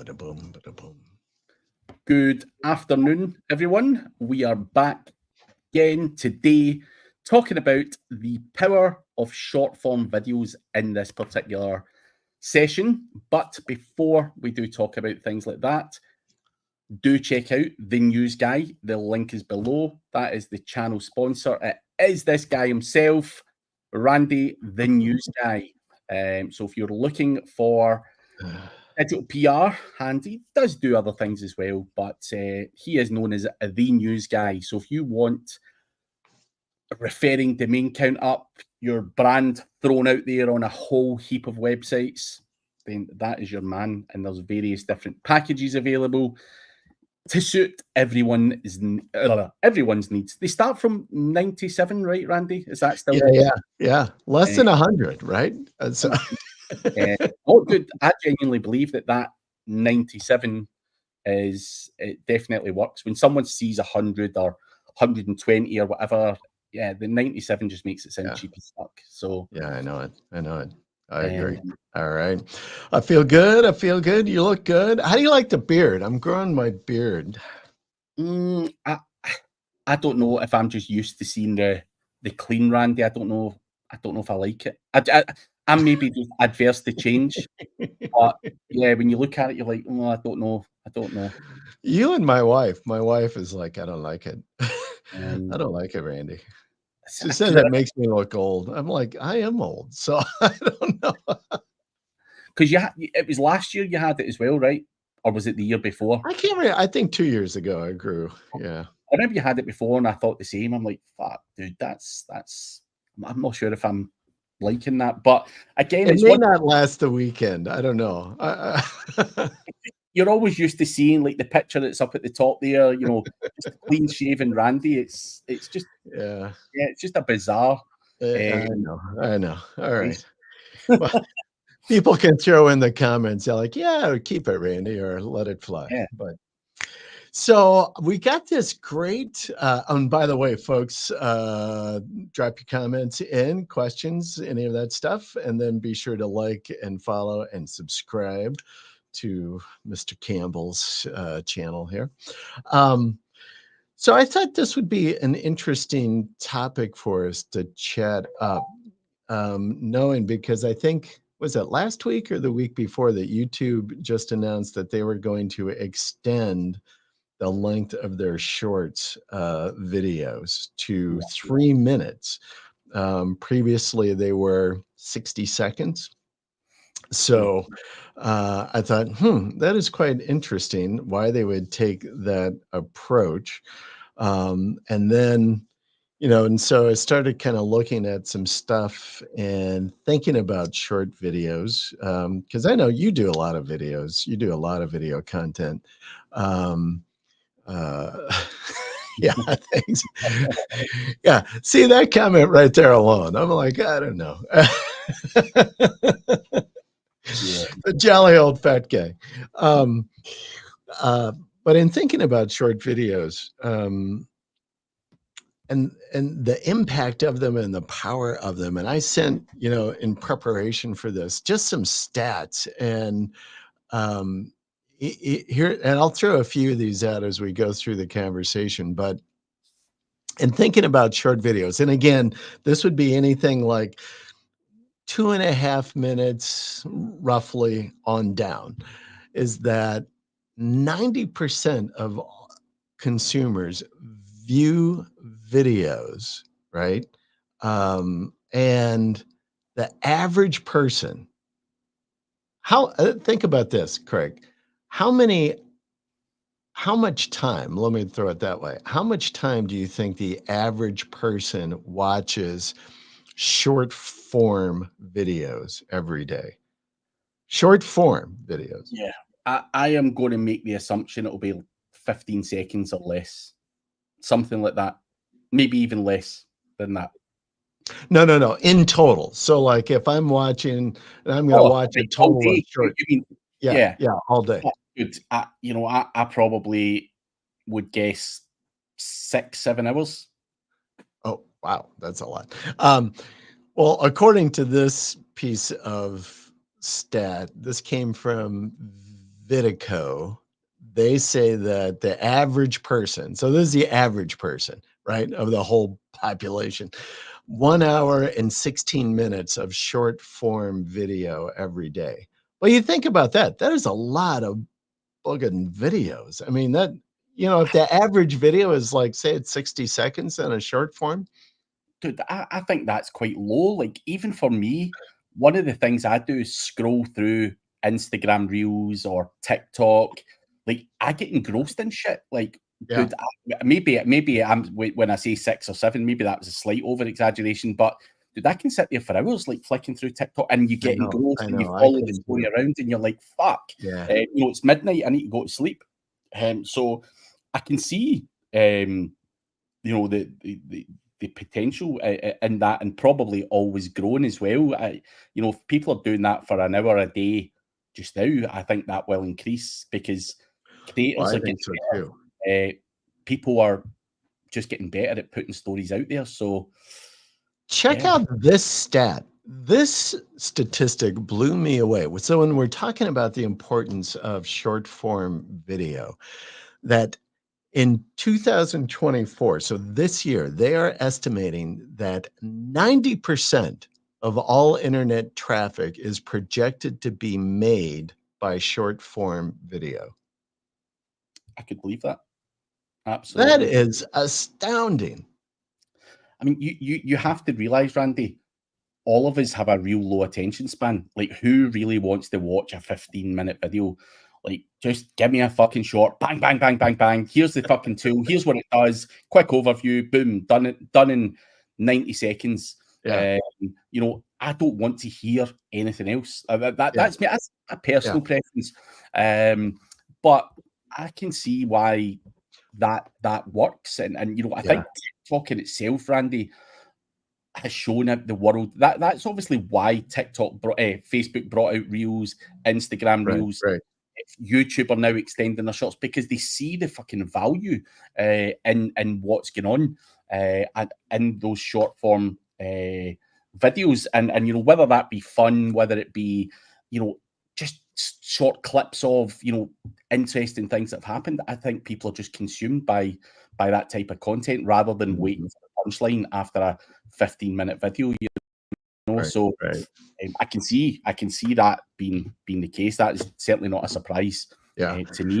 Ba-da-boom, ba-da-boom. Good afternoon, everyone. We are back again today talking about the power of short form videos in this particular session. But before we do talk about things like that, do check out The News Guy. The link is below. That is the channel sponsor. It is this guy himself, Randy, The News Guy. So if you're looking for digital PR, and he does do other things as well, but he is known as The News Guy. So if you want a referring domain count up, your brand thrown out there on a whole heap of websites, then that is your man. And there's various different packages available to suit everyone's needs. They start from 97, right, Randy? Is that still? Yeah. Less than 100, right? So. Good. I genuinely believe that 97 it definitely works. When someone sees 100 or 120 or whatever, the 97 just makes it sound cheap as fuck. So yeah, I know it. I agree. All right. I feel good. You look good. How do you like the beard? I'm growing my beard. I don't know if I'm just used to seeing the clean Randy. I don't know if I like it. I'm maybe just adverse to change. But yeah, when you look at it, you're like, oh, I don't know. You and my wife is like, I don't like it. I don't like it, Randy. She said that makes me look old. I'm like, I am old, so I don't know. Because it was last year you had it as well, right? Or was it the year before? I can't remember. I think 2 years ago I grew. Yeah. I remember you had it before, and I thought the same. I'm like, fuck, dude, that's. I'm not sure if I'm liking that, but again, it may not last the weekend. I don't know. You're always used to seeing like the picture that's up at the top there, just a clean shaven Randy. It's just it's just a bizarre. I know. All right. Well, people can throw in the comments. They're like, yeah, keep it, Randy, or let it fly. Yeah. But so we got this great, and by the way, folks, drop your comments in, questions, any of that stuff, and then be sure to like and follow and subscribe to Mr. Campbell's channel here. So I thought this would be an interesting topic for us to chat up, knowing because I think, was it last week or the week before that YouTube just announced that they were going to extend the length of their shorts videos to 3 minutes. Previously, they were 60 seconds. So I thought, that is quite interesting why they would take that approach. And then, and so I started kind of looking at some stuff and thinking about short videos, because I know you do a lot of videos. You do a lot of video content. Yeah, thanks. Yeah, see that comment right there alone. I'm like, I don't know. A jolly old fat guy. But in thinking about short videos, and the impact of them and the power of them, and I sent, in preparation for this, just some stats and here, and I'll throw a few of these out as we go through the conversation, but in thinking about short videos, and again, this would be anything like 2.5 minutes roughly on down, is that 90% of consumers view videos, right? And the average person, think about this, Craig. How much time, let me throw it that way. How much time do you think the average person watches short form videos every day? Short form videos. Yeah. I am going to make the assumption it'll be 15 seconds or less. Something like that. Maybe even less than that. No. In total. So like if I'm watching, and I'm going to watch a total of short. Yeah, all day. Good. I probably would guess 6-7 hours. Oh, wow. That's a lot. Well, according to this piece of stat, this came from Videco, they say that the average person, so this is the average person, right, of the whole population, 1 hour and 16 minutes of short form video every day. Well, you think about that, that is a lot of fucking videos. I mean, that, if the average video is like, say it's 60 seconds in a short form. Dude, I think that's quite low. Like, even for me, one of the things I do is scroll through Instagram Reels or TikTok. Like, I get engrossed in shit. Like, Yeah. dude, maybe when I say 6 or 7, maybe that was a slight over exaggeration, but dude, I can sit there for hours, like flicking through TikTok, and you get engrossed I and you know, I follow the can story too. around, and you're like, "Fuck, Yeah. it's midnight. I need to go to sleep." So I can see, the potential in that, and probably always growing as well. If people are doing that for an hour a day just now, I think that will increase because Well, creators I are think getting so better. too. People are just getting better at putting stories out there. So Check yeah, out this stat. This statistic blew me away. So when we're talking about the importance of short form video, that in 2024, so this year, they are estimating that 90% of all internet traffic is projected to be made by short form video. I could believe that. That Absolutely. is astounding. I mean, you have to realize, Randy, all of us have a real low attention span. Like, who really wants to watch a 15-minute video? Like, just give me a fucking short, bang, bang, bang, bang, bang. Here's the fucking tool. Here's what it does. Quick overview, boom, done in 90 seconds. Yeah. I don't want to hear anything else. Yeah. That's me. That's a Yeah. personal preference. But I can see why that works. And I Yeah. think TikTok in itself, Randy, has shown out the world. That's obviously why Facebook brought out Reels, Instagram Right. Reels, Right. YouTube are now extending their shorts because they see the fucking value in what's going on and in those short form videos, and whether that be fun, whether it be just short clips of interesting things that have happened. I think people are just consumed by that type of content rather than waiting Mhm. for the punchline after a 15-minute video. Right. So Right. I can see that being the case. That is certainly not a surprise Yeah. to me.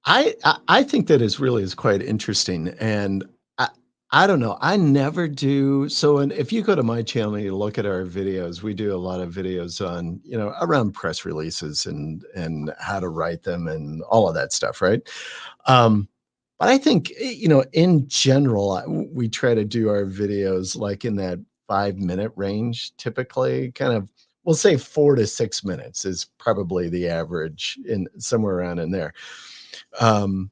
I think that is quite interesting, and I don't know. I never do. So, and if you go to my channel and you look at our videos, we do a lot of videos on around press releases and how to write them and all of that stuff, right? But I think in general, we try to do our videos like in that 5 minute range, typically, kind of. We'll say 4 to 6 minutes is probably the average in somewhere around in there. Um,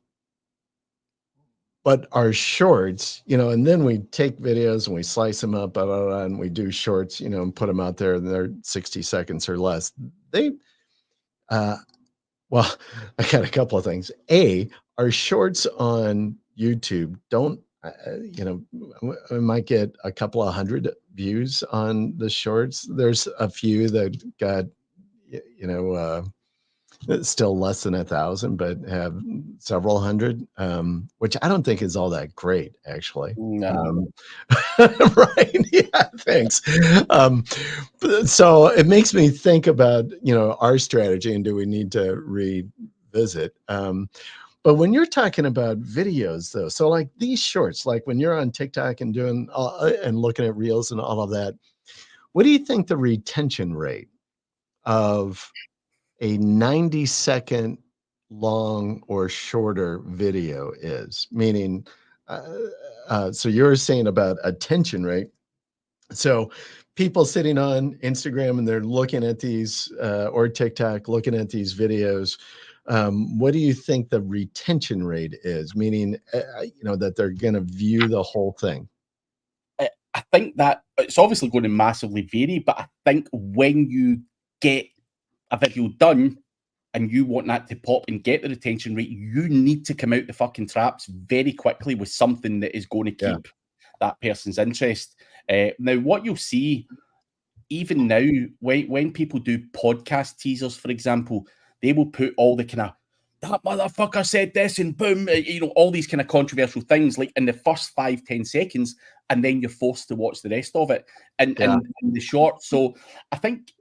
but our shorts, and then we take videos and we slice them up, blah, blah, blah, and we do shorts, and put them out there, and they're 60 seconds or less. They, uh, well, I got a couple of things. Our shorts on YouTube don't, we might get a couple of hundred views on the shorts. There's a few that got, it's still less than 1,000, but have several hundred, which I don't think is all that great, actually. No. Right? Yeah, thanks. Um, so it makes me think about our strategy and do we need to revisit? But when you're talking about videos, though, so like these shorts, like when you're on TikTok and doing and looking at reels and all of that, what do you think the retention rate of a 90-second long or shorter video is? Meaning, uh, so you're saying about attention rate. So people sitting on Instagram and they're looking at these or TikTok, looking at these videos. What do you think the retention rate is? Meaning, that they're going to view the whole thing. I think that it's obviously going to massively vary, but I think when you get a video done and you want that to pop and get the retention rate, you need to come out the fucking traps very quickly with something that is going to Yeah. keep that person's interest. Now, what you'll see, even now, when people do podcast teasers, for example, they will put all the kind of, that motherfucker said this and boom, all these kind of controversial things like in the first 5-10 seconds, and then you're forced to watch the rest of it and the short. So I think,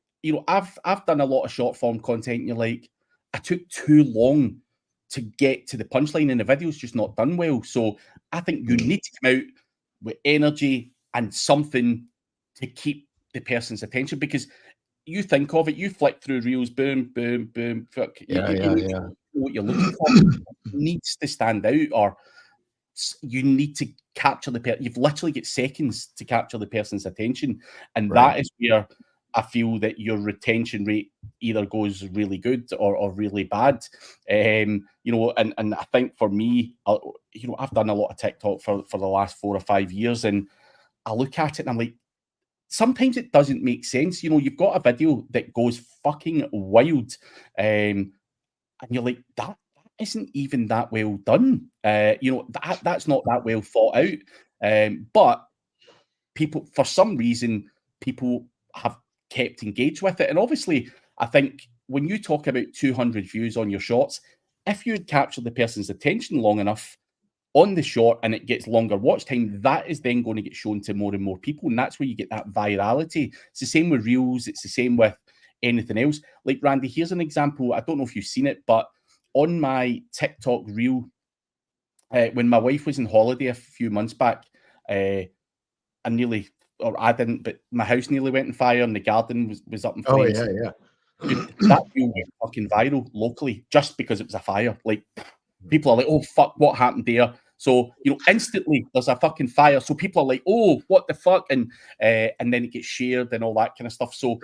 I've done a lot of short form content and you're like, I took too long to get to the punchline and the video's just not done well. So I think you need to come out with energy and something to keep the person's attention, because you think of it, you flick through reels, boom, boom, boom. Fuck, what you're looking for needs to stand out, or you need to capture the person. You've literally got seconds to capture the person's attention, and that is where I feel that your retention rate either goes really good or really bad. And I think for me, I've done a lot of TikTok for the last 4 or 5 years, and I look at it and I'm like, sometimes it doesn't make sense. You've got a video that goes fucking wild, and you're like, that isn't even that well done. That's not that well thought out. But people, for some reason, people have kept engaged with it. And obviously, I think when you talk about 200 views on your shorts, if you had captured the person's attention long enough on the short and it gets longer watch time, that is then going to get shown to more and more people. And that's where you get that virality. It's the same with reels. It's the same with anything else. Like, Randy, here's an example. I don't know if you've seen it, but on my TikTok reel, when my wife was on holiday a few months back, I didn't, but my house nearly went on fire and the garden was up in flames. Dude, that reel went fucking viral locally just because it was a fire. Like, people are like, oh, fuck, what happened there? So, instantly there's a fucking fire. So people are like, oh, what the fuck? And then it gets shared and all that kind of stuff. So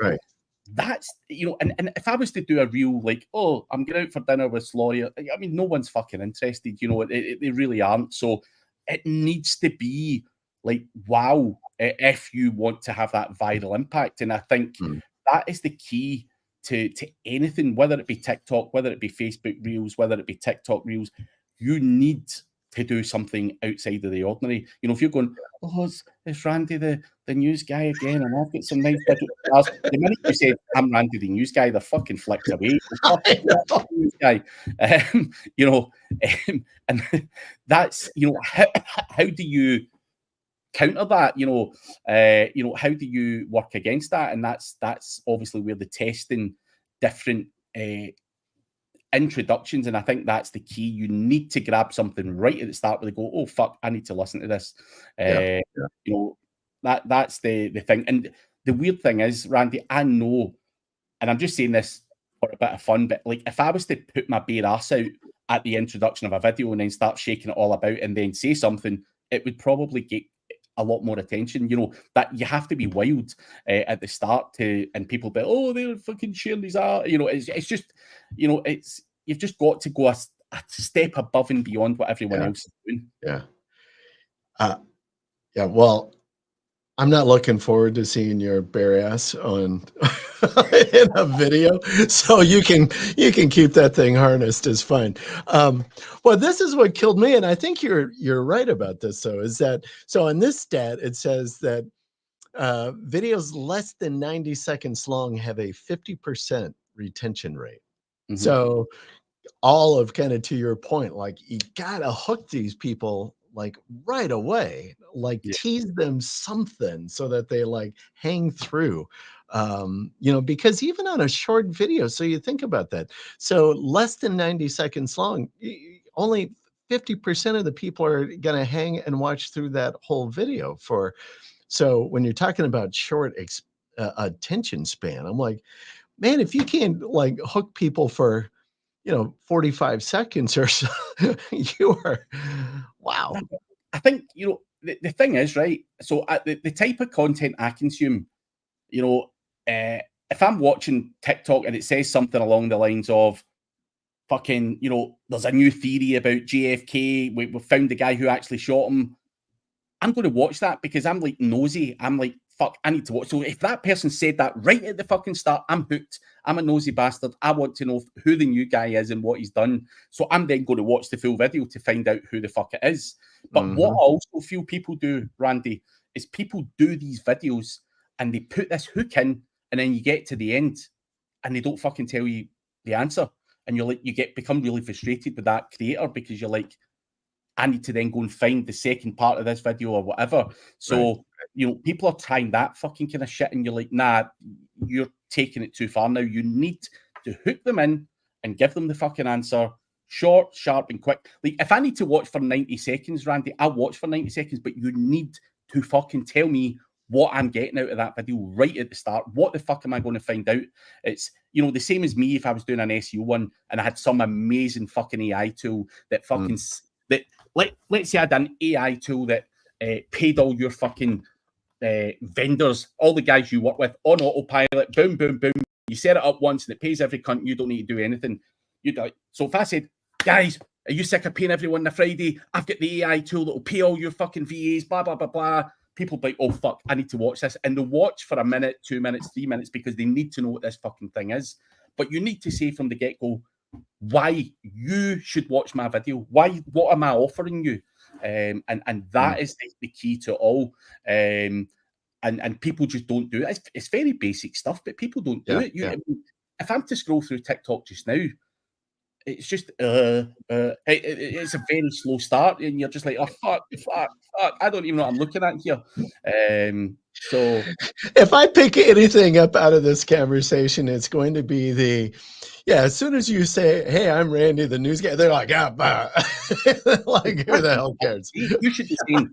that's, and if I was to do a reel like, oh, I'm going out for dinner with Sloria, I mean, no one's fucking interested. They really aren't. So it needs to be like, wow, if you want to have that viral impact. And I think that is the key to anything, whether it be TikTok, whether it be Facebook Reels, whether it be TikTok Reels. You need to do something outside of the ordinary. If you're going, oh, it's Randy the news guy again, and I've got some nice videos. The minute you say I'm Randy the news guy, they're fucking flicked away. News guy. And that's, how do you counter that? How do you work against that? And that's obviously where the testing different introductions, and I think that's the key. You need to grab something right at the start where they go, oh fuck, I need to listen to this. That's the thing. And the weird thing is, Randy, I know, and I'm just saying this for a bit of fun, but like, if I was to put my bare ass out at the introduction of a video and then start shaking it all about and then say something, it would probably get a lot more attention. That you have to be wild at the start and people be, oh, they're fucking sharing these art. It's just, you've just got to go a step above and beyond what everyone else is doing. Well, I'm not looking forward to seeing your bare ass on in a video, so you can keep that thing harnessed is fine. Well, this is what killed me, and I think you're right about this. Though, is that so? In this stat, it says that videos less than 90 seconds long have a 50% retention rate. So, all of kind of to your point, like, you gotta hook these people like right away, like tease them something so that they like hang through. Because even on a short video, so you think about that, so less than 90 seconds long, only 50% of the people are going to hang and watch through that whole video so when you're talking about short attention span, I'm like, man, if you can't like hook people for 45 seconds or so, you are, wow. I think, the thing is, right, so the type of content I consume, if I'm watching TikTok and it says something along the lines of fucking, there's a new theory about JFK, we found the guy who actually shot him, I'm going to watch that because I'm like nosy. I'm like, fuck, I need to watch. So if that person said that right at the fucking start, I'm hooked. I'm a nosy bastard. I want to know who the new guy is and what he's done. So I'm then going to watch the full video to find out who the fuck it is. But what I also feel people do, Randy, is people do these videos and they put this hook in, and then you get to the end and they don't fucking tell you the answer. and you're like, become really frustrated with that creator because you're like, I need to then go and find the second part of this video or whatever. So, you know, people are trying that fucking kind of shit, and you're like, nah, you're taking it too far now. You need to hook them in and give them the fucking answer, short, sharp, and quick. Like, if I need to watch for 90 seconds, Randy, I'll watch for 90 seconds, but you need to fucking tell me what I'm getting out of that video right at the start. What the fuck am I going to find out? It's, you know, the same as me if I was doing an SEO one and I had some amazing fucking AI tool that fucking that let's say I had an AI tool that paid all your fucking vendors, all the guys you work with on autopilot, boom, boom, boom. You set it up once and it pays every cunt. You don't need to do anything. So if I said, guys, are you sick of paying everyone on a Friday? I've got the AI tool that will pay all your fucking VAs, blah, blah, blah, blah. People be like, oh, fuck, I need to watch this. And they'll watch for a minute, 2 minutes, 3 minutes because they need to know what this fucking thing is. But you need to say from the get-go why you should watch my video. What am I offering you? And that is the key to all. And people just don't do it. It's very basic stuff, but people don't do it. I mean, if I'm to scroll through TikTok just now, it's just it's a very slow start, and you're just like, oh fuck, I don't even know what I'm looking at here. So if I pick anything up out of this conversation, it's going to be as soon as you say, hey, I'm Randy, the news guy, they're like, bah. Like, who the hell cares? You should be saying,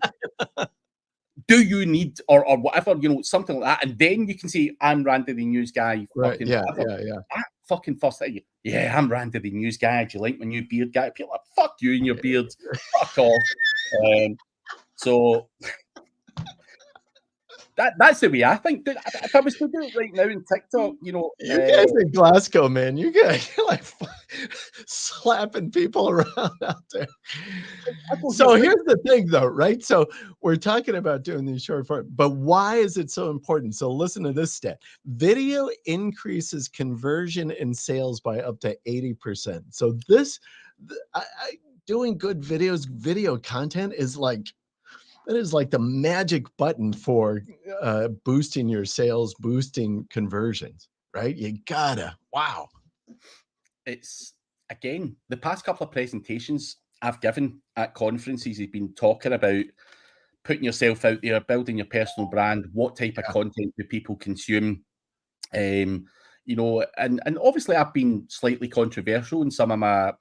do you need or whatever, you know, something like that, and then you can say, I'm Randy, the news guy. Right? Yeah. That fucking first thing, yeah, I'm Randy, the news guy. Do you like my new beard guy? People are like, fuck you and your beard, fuck off. So that's the way I think. If I was to do it right now in TikTok, you know, you guys in Glasgow, man, you guys like slapping people around out there. So here's the thing, though, right? So we're talking about doing these short form, but why is it so important? So listen to this stat: video increases conversion and sales by up to 80%. So doing good video content is like. That is like the magic button for boosting your sales, boosting conversions, right? You gotta, wow. It's, again, the past couple of presentations I've given at conferences have been talking about putting yourself out there, building your personal brand, what type of content do people consume, you know, and obviously I've been slightly controversial in some of my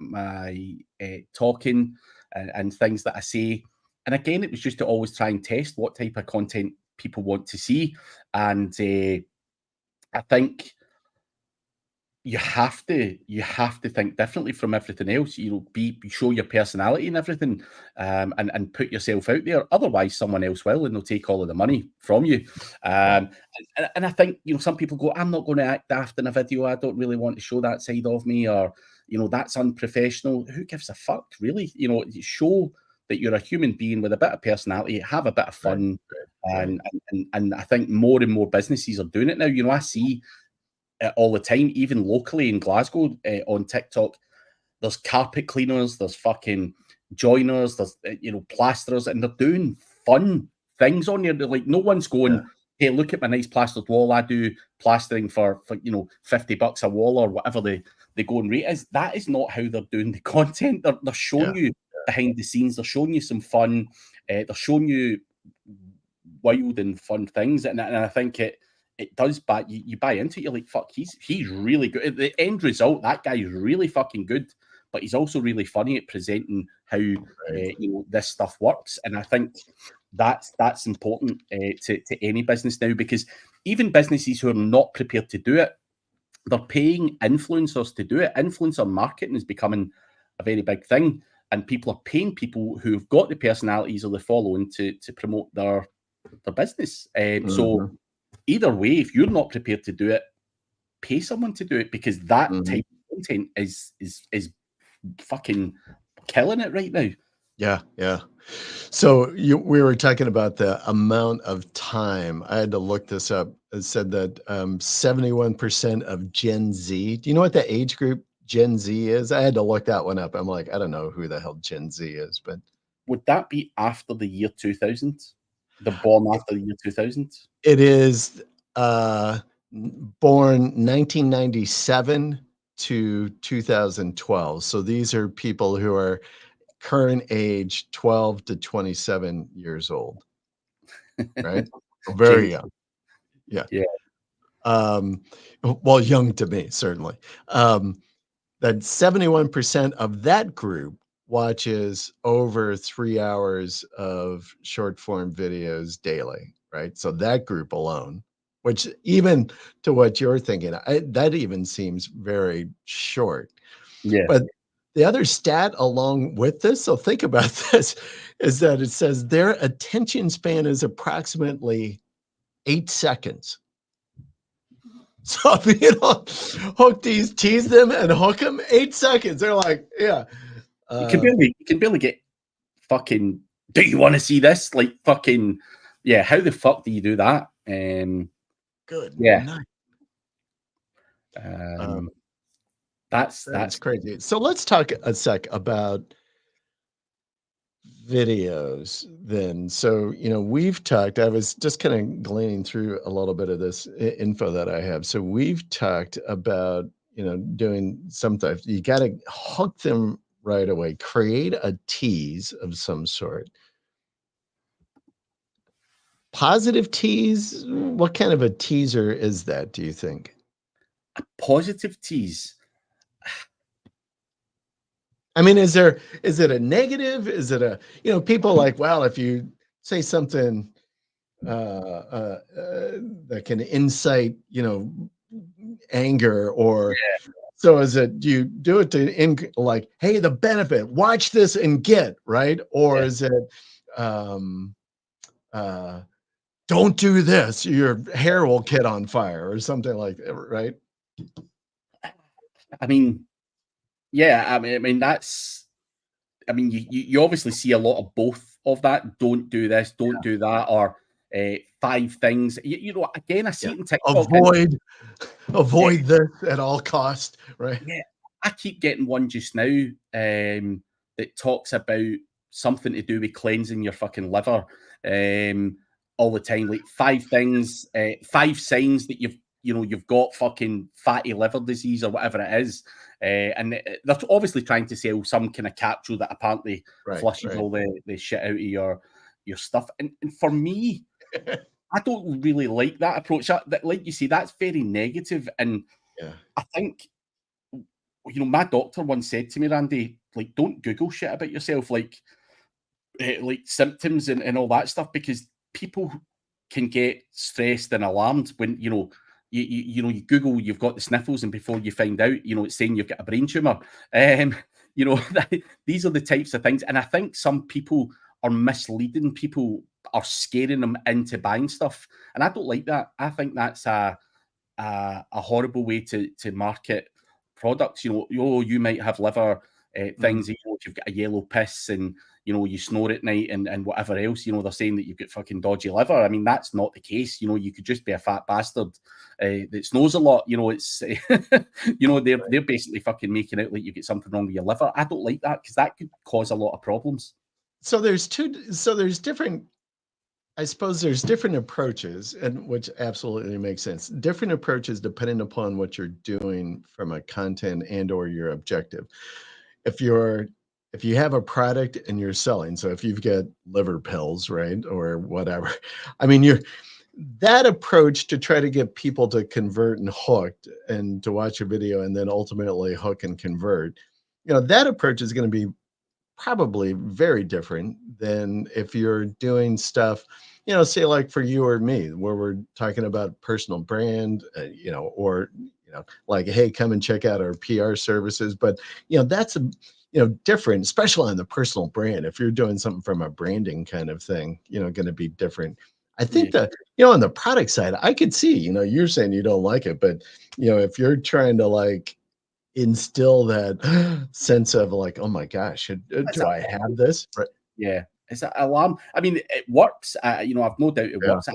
talking and things that I say. And again, it was just to always try and test what type of content people want to see. And I think you have to think differently from everything else. You know, show your personality and everything, and put yourself out there. Otherwise, someone else will, and they'll take all of the money from you. And I think, you know, some people go, I'm not going to act daft in a video. I don't really want to show that side of me, or, you know, that's unprofessional. Who gives a fuck, really? You know, show that you're a human being with a bit of personality, have a bit of fun. And I think more and more businesses are doing it now. You know, I see it all the time, even locally in Glasgow on TikTok. There's carpet cleaners, there's fucking joiners, there's you know, plasterers, and they're doing fun things on there. They're like, no one's going, hey, look at my nice plastered wall. I do plastering for you know, $50 a wall or whatever the going rate is. That is not how they're doing the content. They're showing you behind the scenes. They're showing you some fun. They're showing you wild and fun things, and I think it does, but you buy into it. You're like, fuck, he's really good. The end result, that guy is really fucking good, but he's also really funny at presenting how you know, this stuff works. And I think that's important to any business now, because even businesses who are not prepared to do it, they're paying influencers to do it. Influencer marketing is becoming a very big thing, and people are paying people who've got the personalities or the following to promote their business. So either way, if you're not prepared to do it, pay someone to do it, because that type of content is fucking killing it right now. Yeah. So we were talking about the amount of time. I had to look this up. It said that 71% of Gen Z. Do you know what the age group Gen Z is? I had to look that one up. I'm like, I don't know who the hell Gen Z is, but would that be after the year 2000? The born after the year 2000? It is born 1997 to 2012. So these are people who are current age 12 to 27 years old, right? Gen Very Z. young. Yeah. Yeah. Well, young to me, certainly. That 71% of that group watches over 3 hours of short form videos daily, right? So that group alone, which even to what you're thinking, that even seems very short. Yeah. But the other stat along with this, so think about this, is that it says their attention span is approximately 8 seconds. So if you don't tease them and hook them, 8 seconds. They're like, yeah. You can barely get fucking, do you want to see this? Like fucking, yeah, how the fuck do you do that? Good Yeah. night. That's Crazy. So let's talk a sec about videos then. So, we've talked, I was just kind of gleaning through a little bit of this info that I have. So we've talked about, doing something. You got to hook them right away, create a tease of some sort. Positive tease, what kind of a teaser is that, do you think? a positive tease. I mean, is it a negative? Is it people like, well, if you say something that can incite, anger, or so is it, do you do it to like, hey, the benefit, watch this and get, right? Or Yeah. is it, um, don't do this, your hair will get on fire or something like that, right? I mean, yeah, I mean that's, I mean, you obviously see a lot of both of that. Don't do this, don't do that, or 5 things. Again, I see Yeah. it in TikTok. And Avoid yeah, this at all cost, right? yeah, I keep getting one just now that talks about something to do with cleansing your fucking liver all the time. Like 5 things, 5 signs that you've got fucking fatty liver disease or whatever it is. And they're obviously trying to sell some kind of capsule that apparently flushes all the shit out of your stuff. And for me, I don't really like that approach. Like you say, that's very negative. And Yeah. I think, my doctor once said to me, Randy, like, don't Google shit about yourself, like symptoms and all that stuff, because people can get stressed and alarmed when, you Google, you've got the sniffles, and before you find out, it's saying you've got a brain tumor. These are the types of things. And I think some people are misleading people, are scaring them into buying stuff. And I don't like that. I think that's a horrible way to market products. You might have liver things. If you've got a yellow piss and you snore at night and whatever else, they're saying that you've got fucking dodgy liver. I mean, that's not the case. You could just be a fat bastard that snores a lot. It's they're basically fucking making out like you get something wrong with your liver. I don't like that, because that could cause a lot of problems. So there's different, I suppose there's different approaches, and which absolutely makes sense. Different approaches depending upon what you're doing from a content and or your objective. If you have a product and you're selling, so if you've got liver pills, right, or whatever, I mean, that approach to try to get people to convert and hooked and to watch a video and then ultimately hook and convert, that approach is going to be probably very different than if you're doing stuff, say like for you or me, where we're talking about personal brand, or, like, hey, come and check out our PR services. But, that's different, especially on the personal brand. If you're doing something from a branding kind of thing, going to be different. I think that, on the product side, I could see, you're saying you don't like it, but, if you're trying to like instill that sense of like, oh my gosh, do I have this? Right. Yeah. Is that alarm? I mean, it works. I've no doubt it Yeah. works.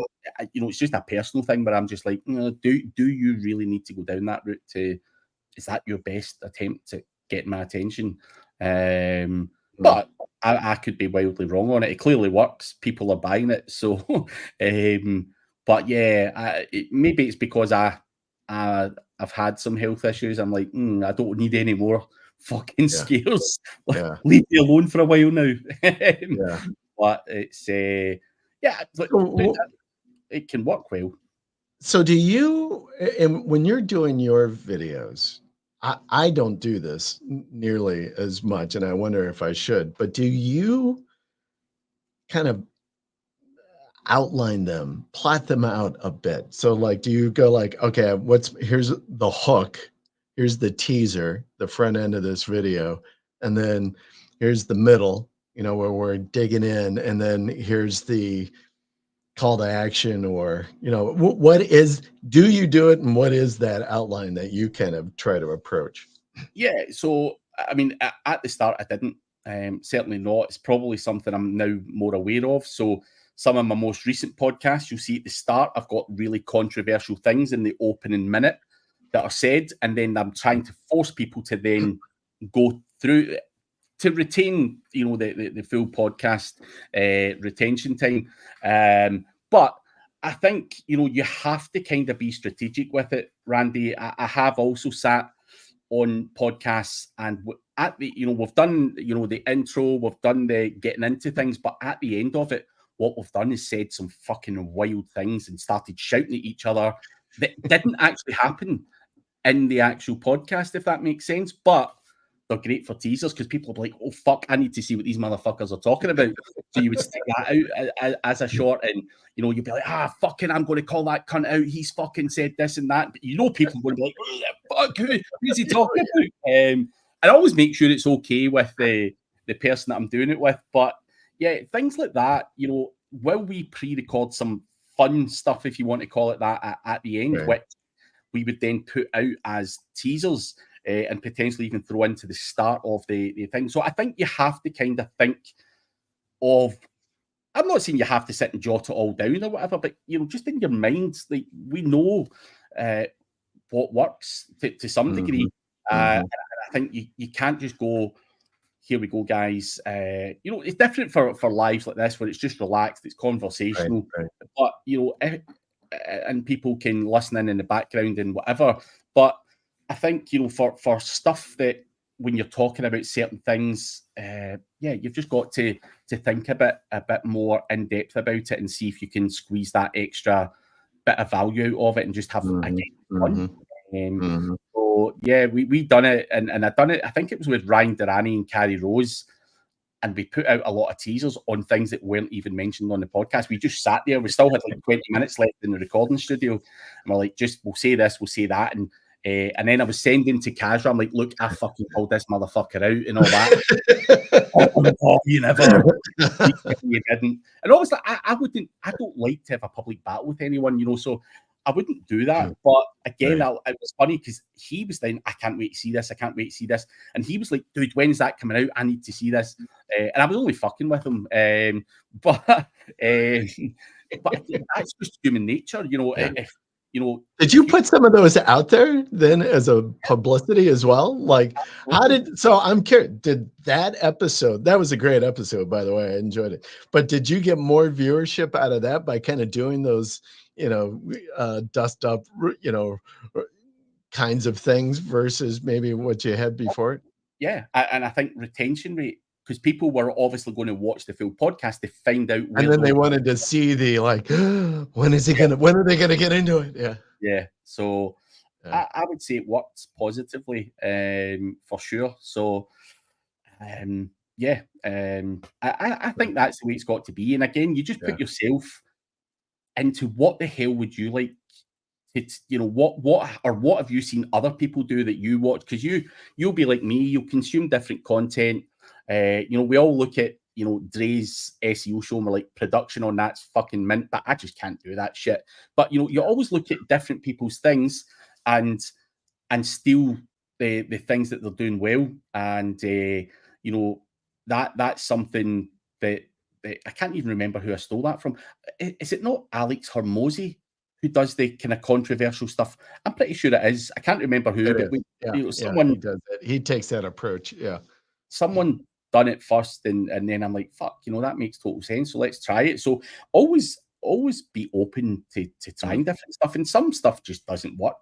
It's just a personal thing, but I'm just like, do you really need to go down that route? Is that your best attempt to get my attention? But I could be wildly wrong on it. It clearly works. People are buying it. So, but yeah, maybe it's because I I've had some health issues, I'm like, I don't need any more fucking scares. Yeah. Leave me alone for a while now. Yeah. But it's but it can work well. So do you, and when you're doing your videos, I don't do this nearly as much, and I wonder if I should, but do you kind of outline them, plot them out a bit? So like, do you go like, okay, here's the hook, here's the teaser, the front end of this video, and then here's the middle, where we're digging in, and then here's the call to action, or do you do it, and what is that outline that you kind of try to approach? Yeah, so I mean, at the start, I didn't. Certainly not. It's probably something I'm now more aware of. So some of my most recent podcasts, you'll see at the start, I've got really controversial things in the opening minute that are said, and then I'm trying to force people to then go through to retain, the full podcast retention time. But I think, you have to kind of be strategic with it, Randy. I have also sat on podcasts, and at the we've done the intro, we've done the getting into things, but at the end of it, what we've done is said some fucking wild things and started shouting at each other that didn't actually happen in the actual podcast, if that makes sense. But they're great for teasers because people are like, oh fuck, I need to see what these motherfuckers are talking about. So you would stick that out as a short, and you'd be like, fucking, I'm going to call that cunt out. He's fucking said this and that. But people are going to be like, oh, fuck, who's he talking about? And I always make sure it's okay with the person that I'm doing it with. But yeah, things like that, will we pre-record some fun stuff, if you want to call it that, at the end, Right. which we would then put out as teasers. And potentially even throw into the start of the thing. So I think you have to kind of think of, I'm not saying you have to sit and jot it all down or whatever, but, just in your mind, like, we know what works to some degree. And I think you can't just go, here we go, guys. It's different for lives like this, where it's just relaxed, it's conversational. Right. But, and people can listen in the background and whatever. But I think, for stuff that when you're talking about certain things, you've just got to think a bit more in depth about it and see if you can squeeze that extra bit of value out of it and just have fun. So yeah, we done it, and I done it. I think it was with Ryan Durrani and Carrie Rose, and we put out a lot of teasers on things that weren't even mentioned on the podcast. We just sat there. We still had like 20 minutes left in the recording studio, and we're like, we'll say this, we'll say that, and then I was sending to Kazra, I'm like, look, I fucking called this motherfucker out and all that. Oh, you never. You didn't. And obviously, I don't like to have a public battle with anyone, so I wouldn't do that. But again, it was funny because he was saying, I can't wait to see this. I can't wait to see this. And he was like, dude, when's that coming out? I need to see this. And I was only fucking with him. But that's just human nature, if did you put some of those out there then as a publicity as well? Like, so I'm curious, did that episode, that was a great episode, by the way, I enjoyed it, but did you get more viewership out of that by kind of doing those, dust up, kinds of things versus maybe what you had before? Yeah. And I think retention rate, because people were obviously going to watch the full podcast to find out where, and then they wanted to see the like, when are they gonna get into it? Yeah. So I would say it works positively, for sure. So I think that's the way it's got to be. And again, you just put yourself into what the hell would you like? It's what have you seen other people do that you watch? Because you'll be like me, you'll consume different content. We all look at Dre's SEO show and we're like, production on that's fucking mint, but I just can't do that shit. But you always look at different people's things and steal the things that they're doing well. And that's something that I can't even remember who I stole that from. Is it not Alex Hormozy who does the kind of controversial stuff? I'm pretty sure it is. I can't remember who, but someone he does it. He takes that approach. Yeah. Someone done it first, and then I'm like, fuck, that makes total sense. So let's try it. So always be open to trying different stuff, and some stuff just doesn't work.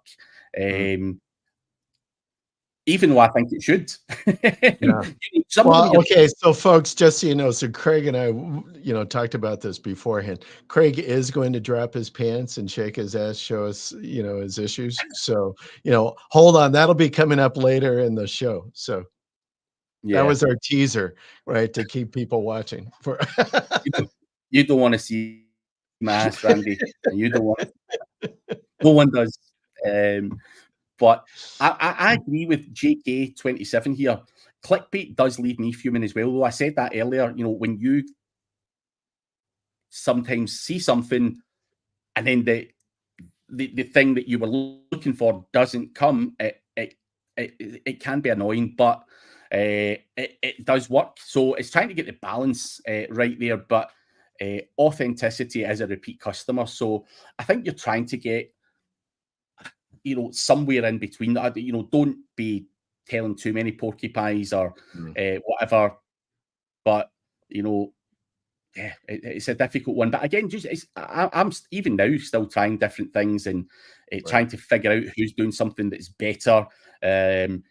Even though I think it should. Yeah. Well, okay, so folks, just so you know, so Craig and I, talked about this beforehand. Craig is going to drop his pants and shake his ass, show us, his issues. So, hold on, that'll be coming up later in the show. So that was our teaser, right, to keep people watching. For you don't want to see my ass, Randy. You don't want. No one does. But I agree with JK27 here. Clickbait does leave me fuming as well. Though I said that earlier, when you sometimes see something and then the thing that you were looking for doesn't come, it can be annoying, but it does work. So it's trying to get the balance right there, but authenticity as a repeat customer. So I think you're trying to get somewhere in between that. Don't be telling too many porcupines or whatever. But yeah, it's a difficult one. But again, I'm even now still trying different things and trying to figure out who's doing something that's better. In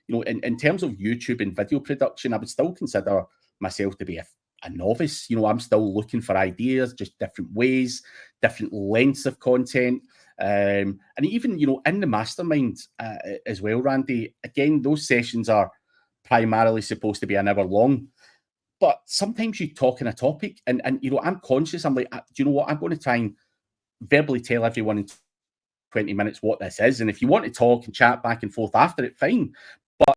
terms of YouTube and video production, I would still consider myself to be a novice. I'm still looking for ideas, just different ways, different lengths of content. And even, in the mastermind as well, Randy, again, those sessions are primarily supposed to be an hour long. But sometimes you talk in a topic and I'm conscious. I'm like, do you know what? I'm going to try and verbally tell everyone in 20 minutes what this is. And if you want to talk and chat back and forth after it, fine. But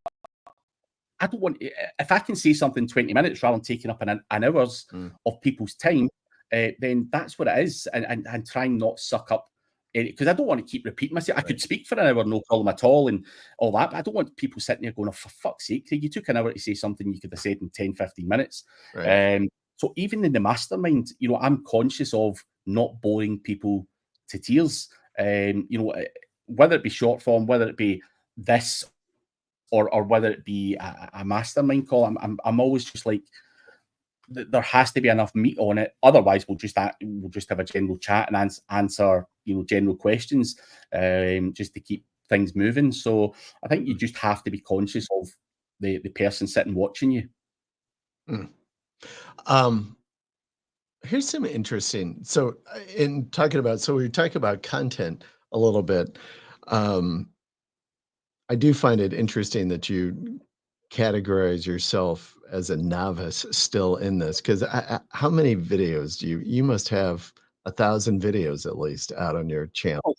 I don't want, if I can say something 20 minutes rather than taking up an hour's of people's time, then that's what it is. And trying not suck up, because I don't want to keep repeating myself. I could speak for an hour, no problem at all, and all that. But I don't want people sitting there going, oh, for fuck's sake, Craig, you took an hour to say something you could have said in 10, 15 minutes. Right. So even in the mastermind, I'm conscious of not boring people to tears. Whether it be short form, whether it be this or whether it be a mastermind call, I'm always just like, there has to be enough meat on it. Otherwise, we'll just have a general chat and answer general questions, just to keep things moving. So I think you just have to be conscious of the person sitting watching you. Here's some interesting. So in talking about, so we're talking about content a little bit. I do find it interesting that you categorize yourself as a novice still in this, because how many videos do you must have 1,000 videos at least out on your channel?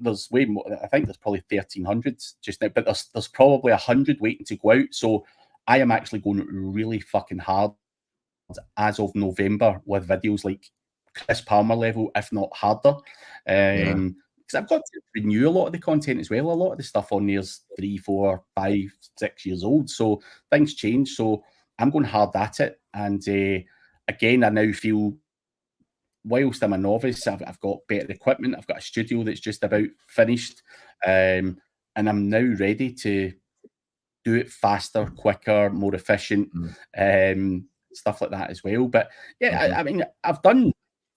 There's way more. I think there's probably 1,300 just now, but there's probably 100 waiting to go out. So I am actually going really fucking hard as of November with videos like Chris Palmer level, if not harder. Because I've got to renew a lot of the content as well. A lot of the stuff on there's 3, 4, 5, 6 years old. So things change. So I'm going hard at it. And again, I now feel, whilst I'm a novice, I've got better equipment. I've got a studio that's just about finished. And I'm now ready to do it faster, quicker, more efficient, stuff like that as well. But yeah, I mean, I've done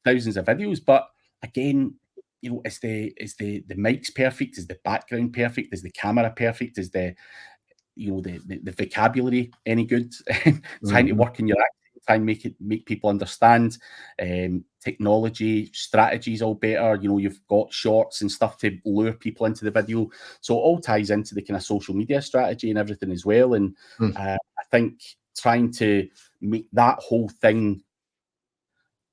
thousands of videos, but again, is the mic's perfect? Is the background perfect? Is the camera perfect? Is the vocabulary any good? Trying to work in your accent, try and make people understand. Technology, strategies all better. You've got shorts and stuff to lure people into the video. So it all ties into the kind of social media strategy and everything as well. And I think trying to make that whole thing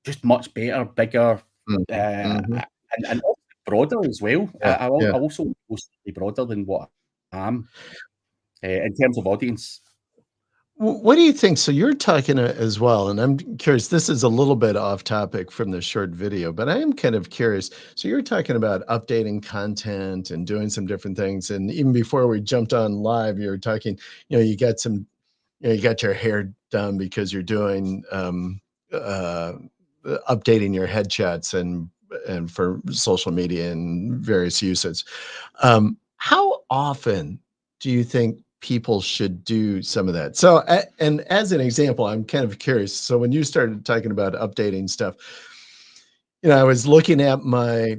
just much better, bigger, and broader as well. I also go slightly broader than what I am in terms of audience. What do you think? So you're talking as well, and I'm curious, this is a little bit off topic from the short video, but I am kind of curious. So you're talking about updating content and doing some different things. And even before we jumped on live, you were talking, you got you got your hair done because you're doing updating your headshots and for social media and various uses. How often do you think people should do some of that? So, and as an example, I'm kind of curious. So when you started talking about updating stuff, I was looking at my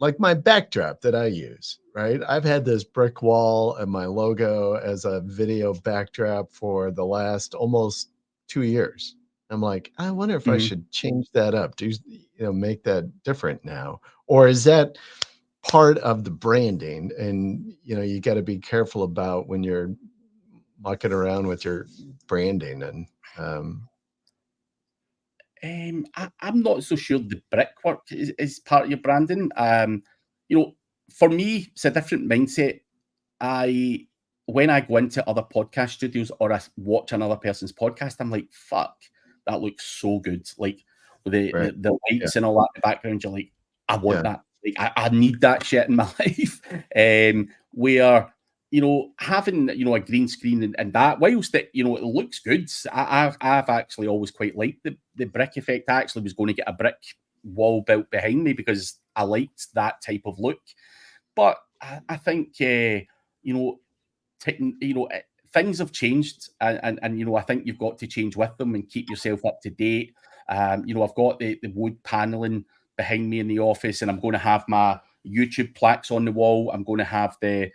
like my backdrop that I use, right? I've had this brick wall and my logo as a video backdrop for the last almost 2 years. I'm like, I wonder if I Mhm. should change that up, make that different now. Or is that part of the branding? And, you got to be careful about when you're mucking around with your branding and, I'm not so sure the brickwork is part of your branding. For me, it's a different mindset. I When I go into other podcast studios or I watch another person's podcast, I'm like, fuck, that looks so good. Like with right. the Yeah. lights and all that in the background, you're like, I want Yeah. that. Like I need that shit in my life. Where having a green screen and that, whilst it looks good, I've actually always quite liked the brick effect. I actually was going to get a brick wall built behind me because I liked that type of look. But I think things have changed, and I think you've got to change with them and keep yourself up to date. I've got the wood paneling behind me in the office, and I'm going to have my YouTube plaques on the wall. I'm going to have the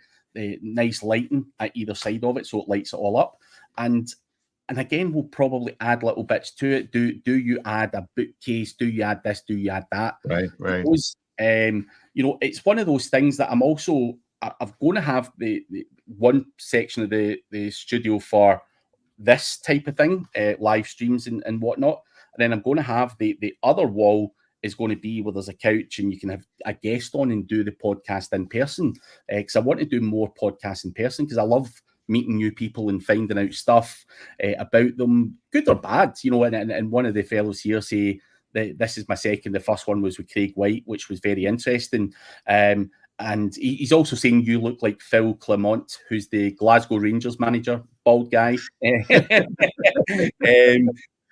nice lighting at either side of it, so it lights it all up. And again, we'll probably add little bits to it. Do you add a bookcase? Do you add this? Do you add that? Right. Right. Because it's one of those things that I'm going to have the one section of the studio for this type of thing, live streams and whatnot. And then I'm going to have the other wall is going to be where there's a couch and you can have a guest on and do the podcast in person. Because I want to do more podcasts in person because I love meeting new people and finding out stuff about them, good or bad. And one of the fellows here say that this is my second. The first one was with Craig White, which was very interesting. And he's also saying you look like Phil Clement, who's the Glasgow Rangers manager, bald guy.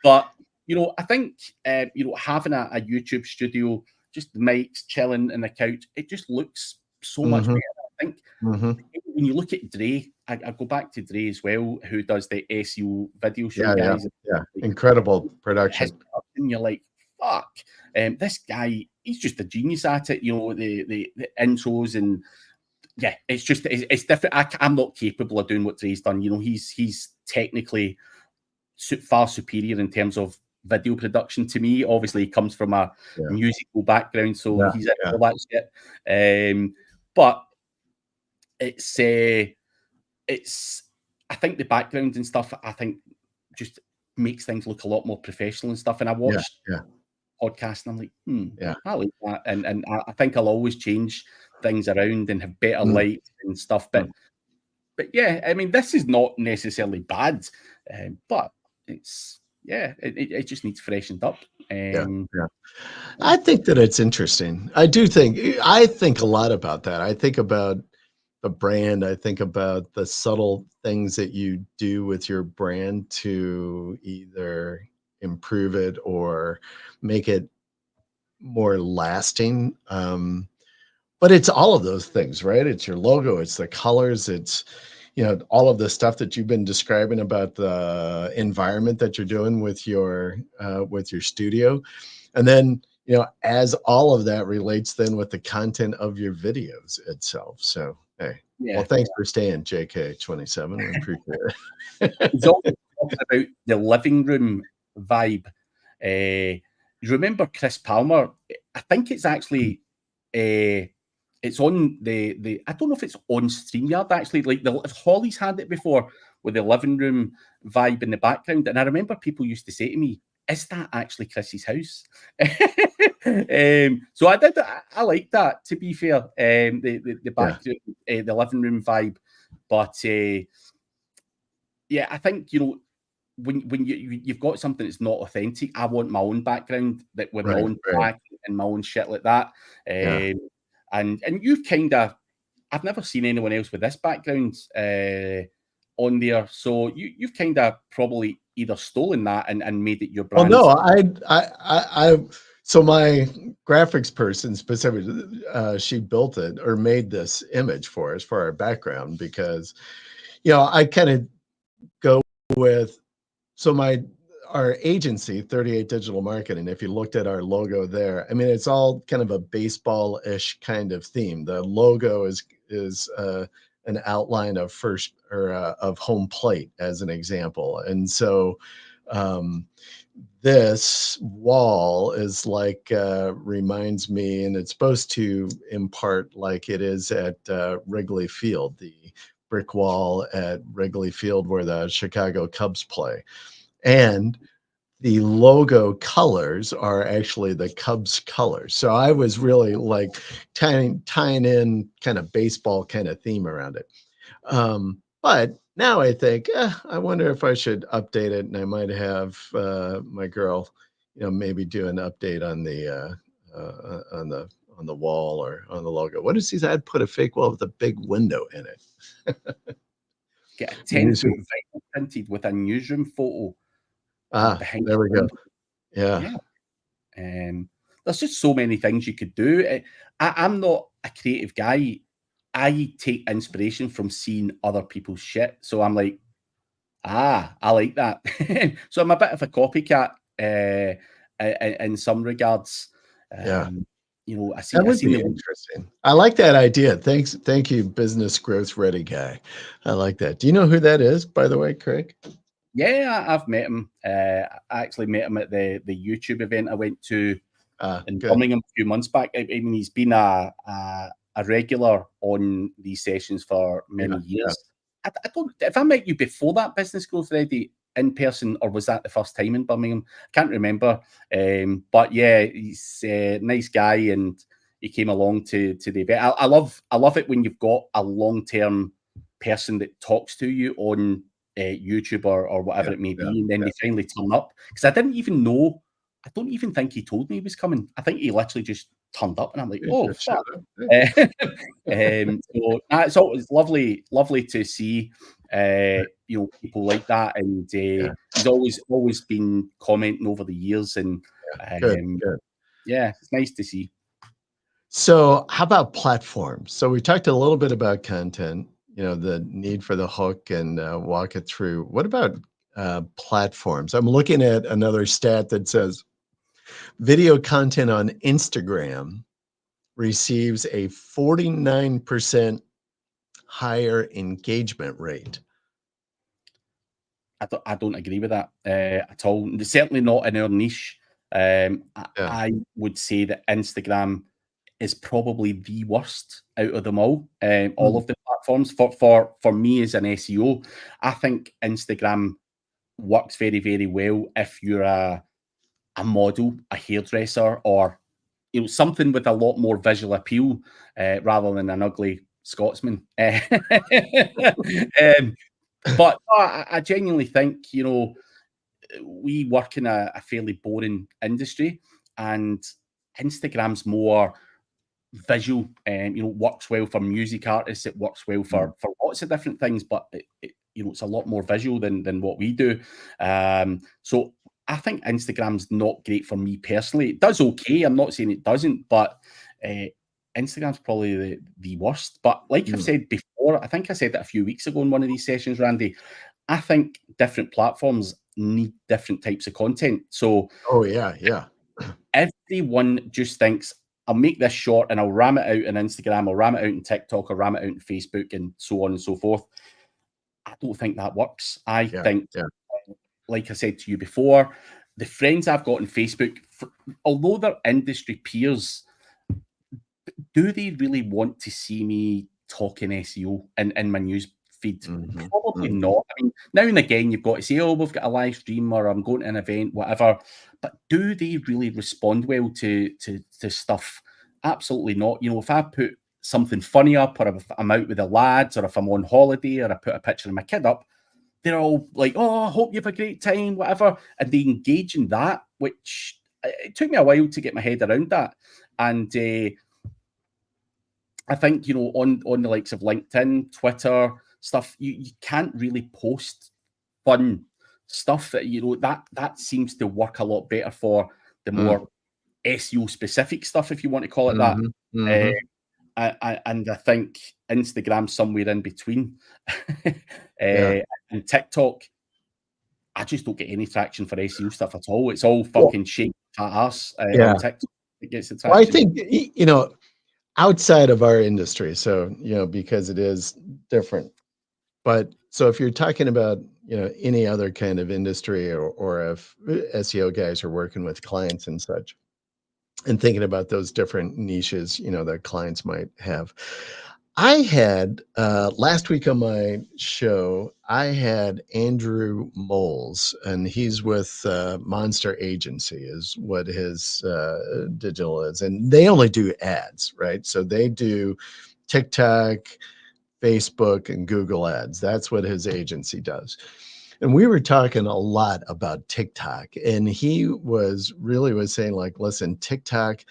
But I think having a YouTube studio, just the mics chilling in the couch, it just looks so much better. I think when you look at Dre, I go back to Dre as well, who does the SEO video show guys. Yeah. Incredible production. And you're like, fuck, this guy, he's just a genius at it. The intros and yeah, it's different. I'm not capable of doing what Dre's done. He's technically far superior in terms of video production to me. Obviously, he comes from a musical background, so he's all that shit. But it's I think the background and stuff, I think just makes things look a lot more professional and stuff. And I watched podcasts and I'm like, I like that. And I think I'll always change things around and have better light and stuff. But yeah, I mean, this is not necessarily bad, but it just needs freshened up. I think that it's interesting. I think a lot about that. I think about the brand. I think about the subtle things that you do with your brand to either improve it or make it more lasting. But it's all of those things, right? It's your logo, it's the colors, it's all of the stuff that you've been describing about the environment that you're doing with your studio. And then, as all of that relates then with the content of your videos itself. So, hey, well, thanks for staying, JK27. We appreciate it. He's also talking about the living room vibe. You remember Chris Palmer? I think it's actually it's on the I don't know if it's on StreamYard actually. Like Holly's had it before with the living room vibe in the background, and I remember people used to say to me, "Is that actually Chris's house?" So I like that. To be fair, the background, the living room vibe, but I think when you've got something that's not authentic, I want my own background that with my own track and my own shit like that. And you've kind of, I've never seen anyone else with this background on there, so you've kind of probably either stolen that and made it your brand. Well, no, so my graphics person specifically, she built it or made this image for us for our background because, I kind of go with, so our agency, 38 Digital Marketing, if you looked at our logo there, I mean, it's all kind of a baseball-ish kind of theme. The logo is an outline of of home plate as an example. And so this wall is like reminds me, and it's supposed to impart like it is at Wrigley Field, the brick wall at Wrigley Field where the Chicago Cubs play. And the logo colors are actually the Cubs colors. So I was really like tying in kind of baseball kind of theme around it. But now I think, I wonder if I should update it, and I might have my girl, maybe do an update on the wall or on the logo. What is he? I'd put a fake wall with a big window in it. Get a 10-foot vinyl printed with a newsroom photo. Behind there we go. Yeah. There's just so many things you could do. I'm not a creative guy. I take inspiration from seeing other people's shit. So I'm like, I like that. So I'm a bit of a copycat in some regards. Yeah. I see. That would be interesting. I like that idea. Thank you, business growth ready guy. I like that. Do you know who that is, by the way, Craig? Yeah, I've met him. I actually met him at the YouTube event I went to in Birmingham a few months back. I mean, he's been a regular on these sessions for many years. I don't. If I met you before that, business growth ready, in person, or was that the first time in Birmingham? I can't remember. But yeah, he's a nice guy, and he came along to the event. I love it when you've got a long-term person that talks to you on YouTube or whatever it may be, and then they finally turn up. Because I don't even think he told me he was coming. I think he literally just turned up, and I'm like, oh, fuck. So it's always lovely to see people like that, and he's always been commenting over the years, and good. Yeah, it's nice to see. So how about platforms? So we talked a little bit about content, the need for the hook, and walk it through. What about platforms? I'm looking at another stat that says video content on Instagram receives a 49% higher engagement rate. I don't agree with that at all. Certainly not in our niche. I would say that Instagram is probably the worst out of them all. All of the platforms for me as an SEO, I think Instagram works very, very well if you're a model, a hairdresser, or something with a lot more visual appeal rather than an ugly Scotsman. But I genuinely think, we work in a fairly boring industry, and Instagram's more visual, works well for music artists. It works well for lots of different things, but it's a lot more visual than what we do. So I think Instagram's not great for me personally. It does okay. I'm not saying it doesn't, but Instagram's probably the worst. But like I've said before, I think I said that a few weeks ago in one of these sessions, Randy, I think different platforms need different types of content. So everyone just thinks, I'll make this short and I'll ram it out on Instagram, I'll ram it out on TikTok, I'll ram it out on Facebook, and so on and so forth. I don't think that works. I think, like I said to you before, the friends I've got on Facebook, although they're industry peers, do they really want to see me talking SEO in my news feed? Probably not. I mean, now and again, you've got to say, oh, we've got a live stream, or I'm going to an event, whatever. But do they really respond well to stuff? Absolutely not. If I put something funny up, or if I'm out with the lads, or if I'm on holiday, or I put a picture of my kid up, they're all like, oh, I hope you have a great time, whatever. And they engage in that, which it took me a while to get my head around that. And I think, on the likes of LinkedIn, Twitter, stuff, you can't really post fun stuff that, that seems to work a lot better for the more SEO specific stuff, if you want to call it that. And I think Instagram's somewhere in between. And TikTok, I just don't get any traction for SEO stuff at all. It's all Well, fucking shake fat ass yeah. on TikTok that gets the Well, I traction. think, outside of our industry, so, because it is different. But so if you're talking about, any other kind of industry, or if SEO guys are working with clients and such, and thinking about those different niches, that clients might have. I had last week on my show, I had Andrew Moles, and he's with Monster Agency, is what his digital is. And they only do ads, right? So they do TikTok, Facebook, and Google ads. That's what his agency does. And we were talking a lot about TikTok, and he was saying, like, listen, TikTok,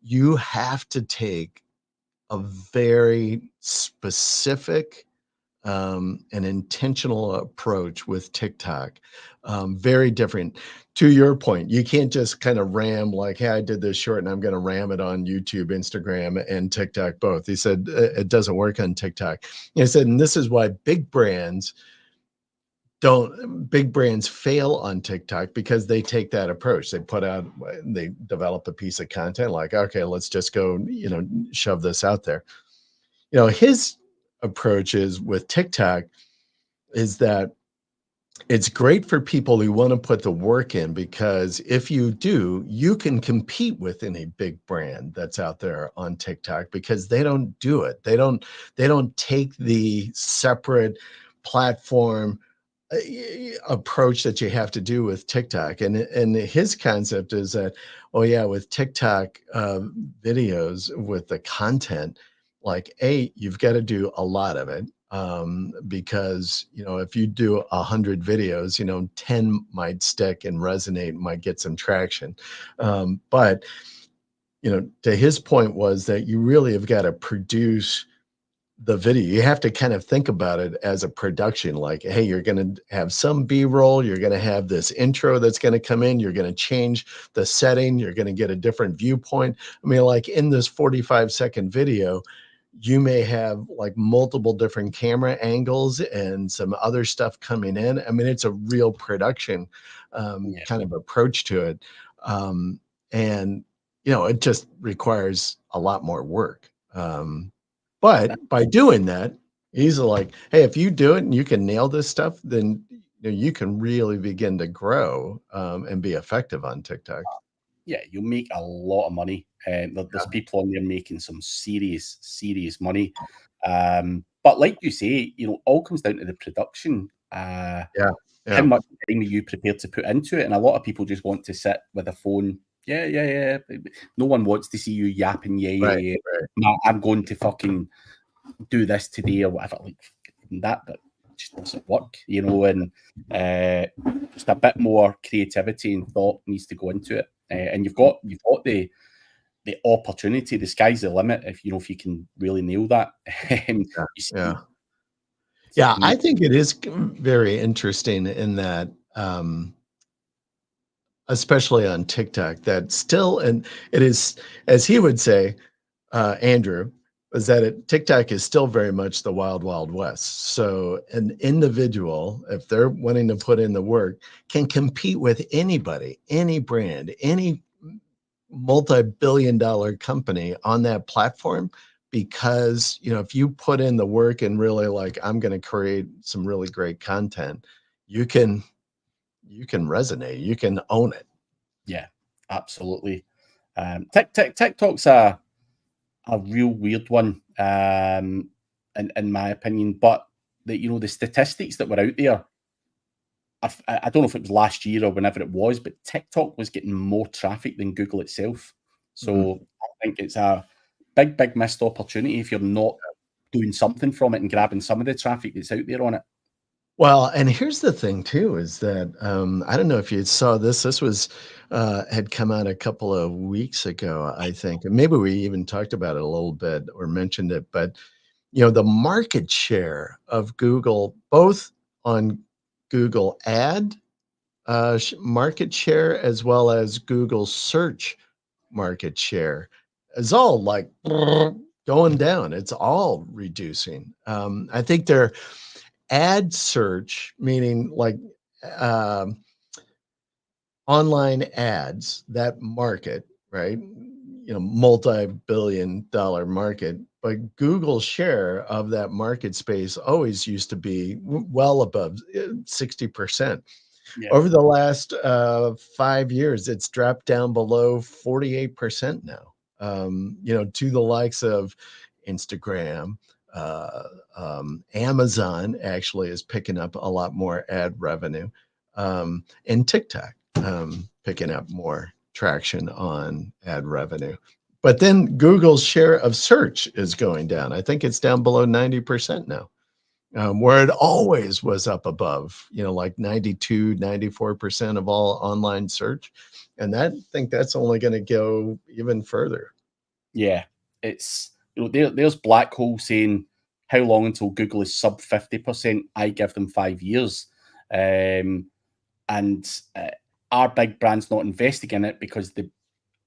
you have to take a very specific and intentional approach with TikTok. Very different. To your point, you can't just kind of ram, like, hey, I did this short and I'm going to ram it on YouTube, Instagram, and TikTok both. He said it doesn't work on TikTok. He said, and this is why big brands fail on TikTok, because they take that approach. They develop a piece of content, like, okay, let's just go, shove this out there. His approach is with TikTok is that it's great for people who want to put the work in, because if you do, you can compete with any big brand that's out there on TikTok, because they don't do it. They don't take the separate platform approach that you have to do with TikTok. And his concept is that, oh yeah, with TikTok videos, with the content, like, you've got to do a lot of it, because if you do 100 videos, 10 might stick and resonate, might get some traction, but to his point was that you really have got to produce the video. You have to kind of think about it as a production, like, hey, you're going to have some B-roll, you're going to have this intro that's going to come in, you're going to change the setting, you're going to get a different viewpoint. I mean, like, in this 45-second video, you may have like multiple different camera angles and some other stuff coming in. I mean, it's a real production Yeah. kind of approach to it. And it just requires a lot more work. But by doing that, he's like, hey, if you do it and you can nail this stuff, then you can really begin to grow and be effective on TikTok. Yeah, you'll make a lot of money. There's people on there making some serious money. But like you say, all comes down to the production. Yeah. How much time are you prepared to put into it? And a lot of people just want to sit with a phone. Yeah. No one wants to see you yapping. Yeah. No, I'm going to fucking do this today or whatever. Like that, but just doesn't work, and just a bit more creativity and thought needs to go into it. And you've got the opportunity. The sky's the limit if you can really nail that. Yeah, I think it is very interesting in that, especially on TikTok, that still, and it is, as he would say, Andrew, is that TikTok is still very much the wild, wild west. So an individual, if they're wanting to put in the work, can compete with anybody, any brand, any multi-billion-dollar company on that platform, because if you put in the work and really, like, I'm going to create some really great content, you can resonate, you can own it. Yeah, absolutely. TikTok's a real weird one, in my opinion. But the statistics that were out there, I don't know if it was last year or whenever it was, but TikTok was getting more traffic than Google itself. So I think it's a big missed opportunity if you're not doing something from it and grabbing some of the traffic that's out there on it. Well, and here's the thing too, is that I don't know if you saw this. This was had come out a couple of weeks ago, I think, and maybe we even talked about it a little bit or mentioned it. But the market share of Google, both on Google ad market share as well as Google search market share, is all like going down. It's all reducing. I think they're ad search, meaning like online ads, that market, right? Multi-billion-dollar market, but Google's share of that market space always used to be well above 60%. Yeah. Over the last 5 years, it's dropped down below 48% now. To the likes of Instagram, uh, Amazon actually is picking up a lot more ad revenue, and TikTok picking up more traction on ad revenue. But then Google's share of search is going down. I think it's down below 90% now, where it always was up above, like 92, 94% of all online search. And I think that's only going to go even further. Yeah, it's there's Black Hole saying how long until Google is sub 50%? I give them 5 years, and our big brand's not investing in it because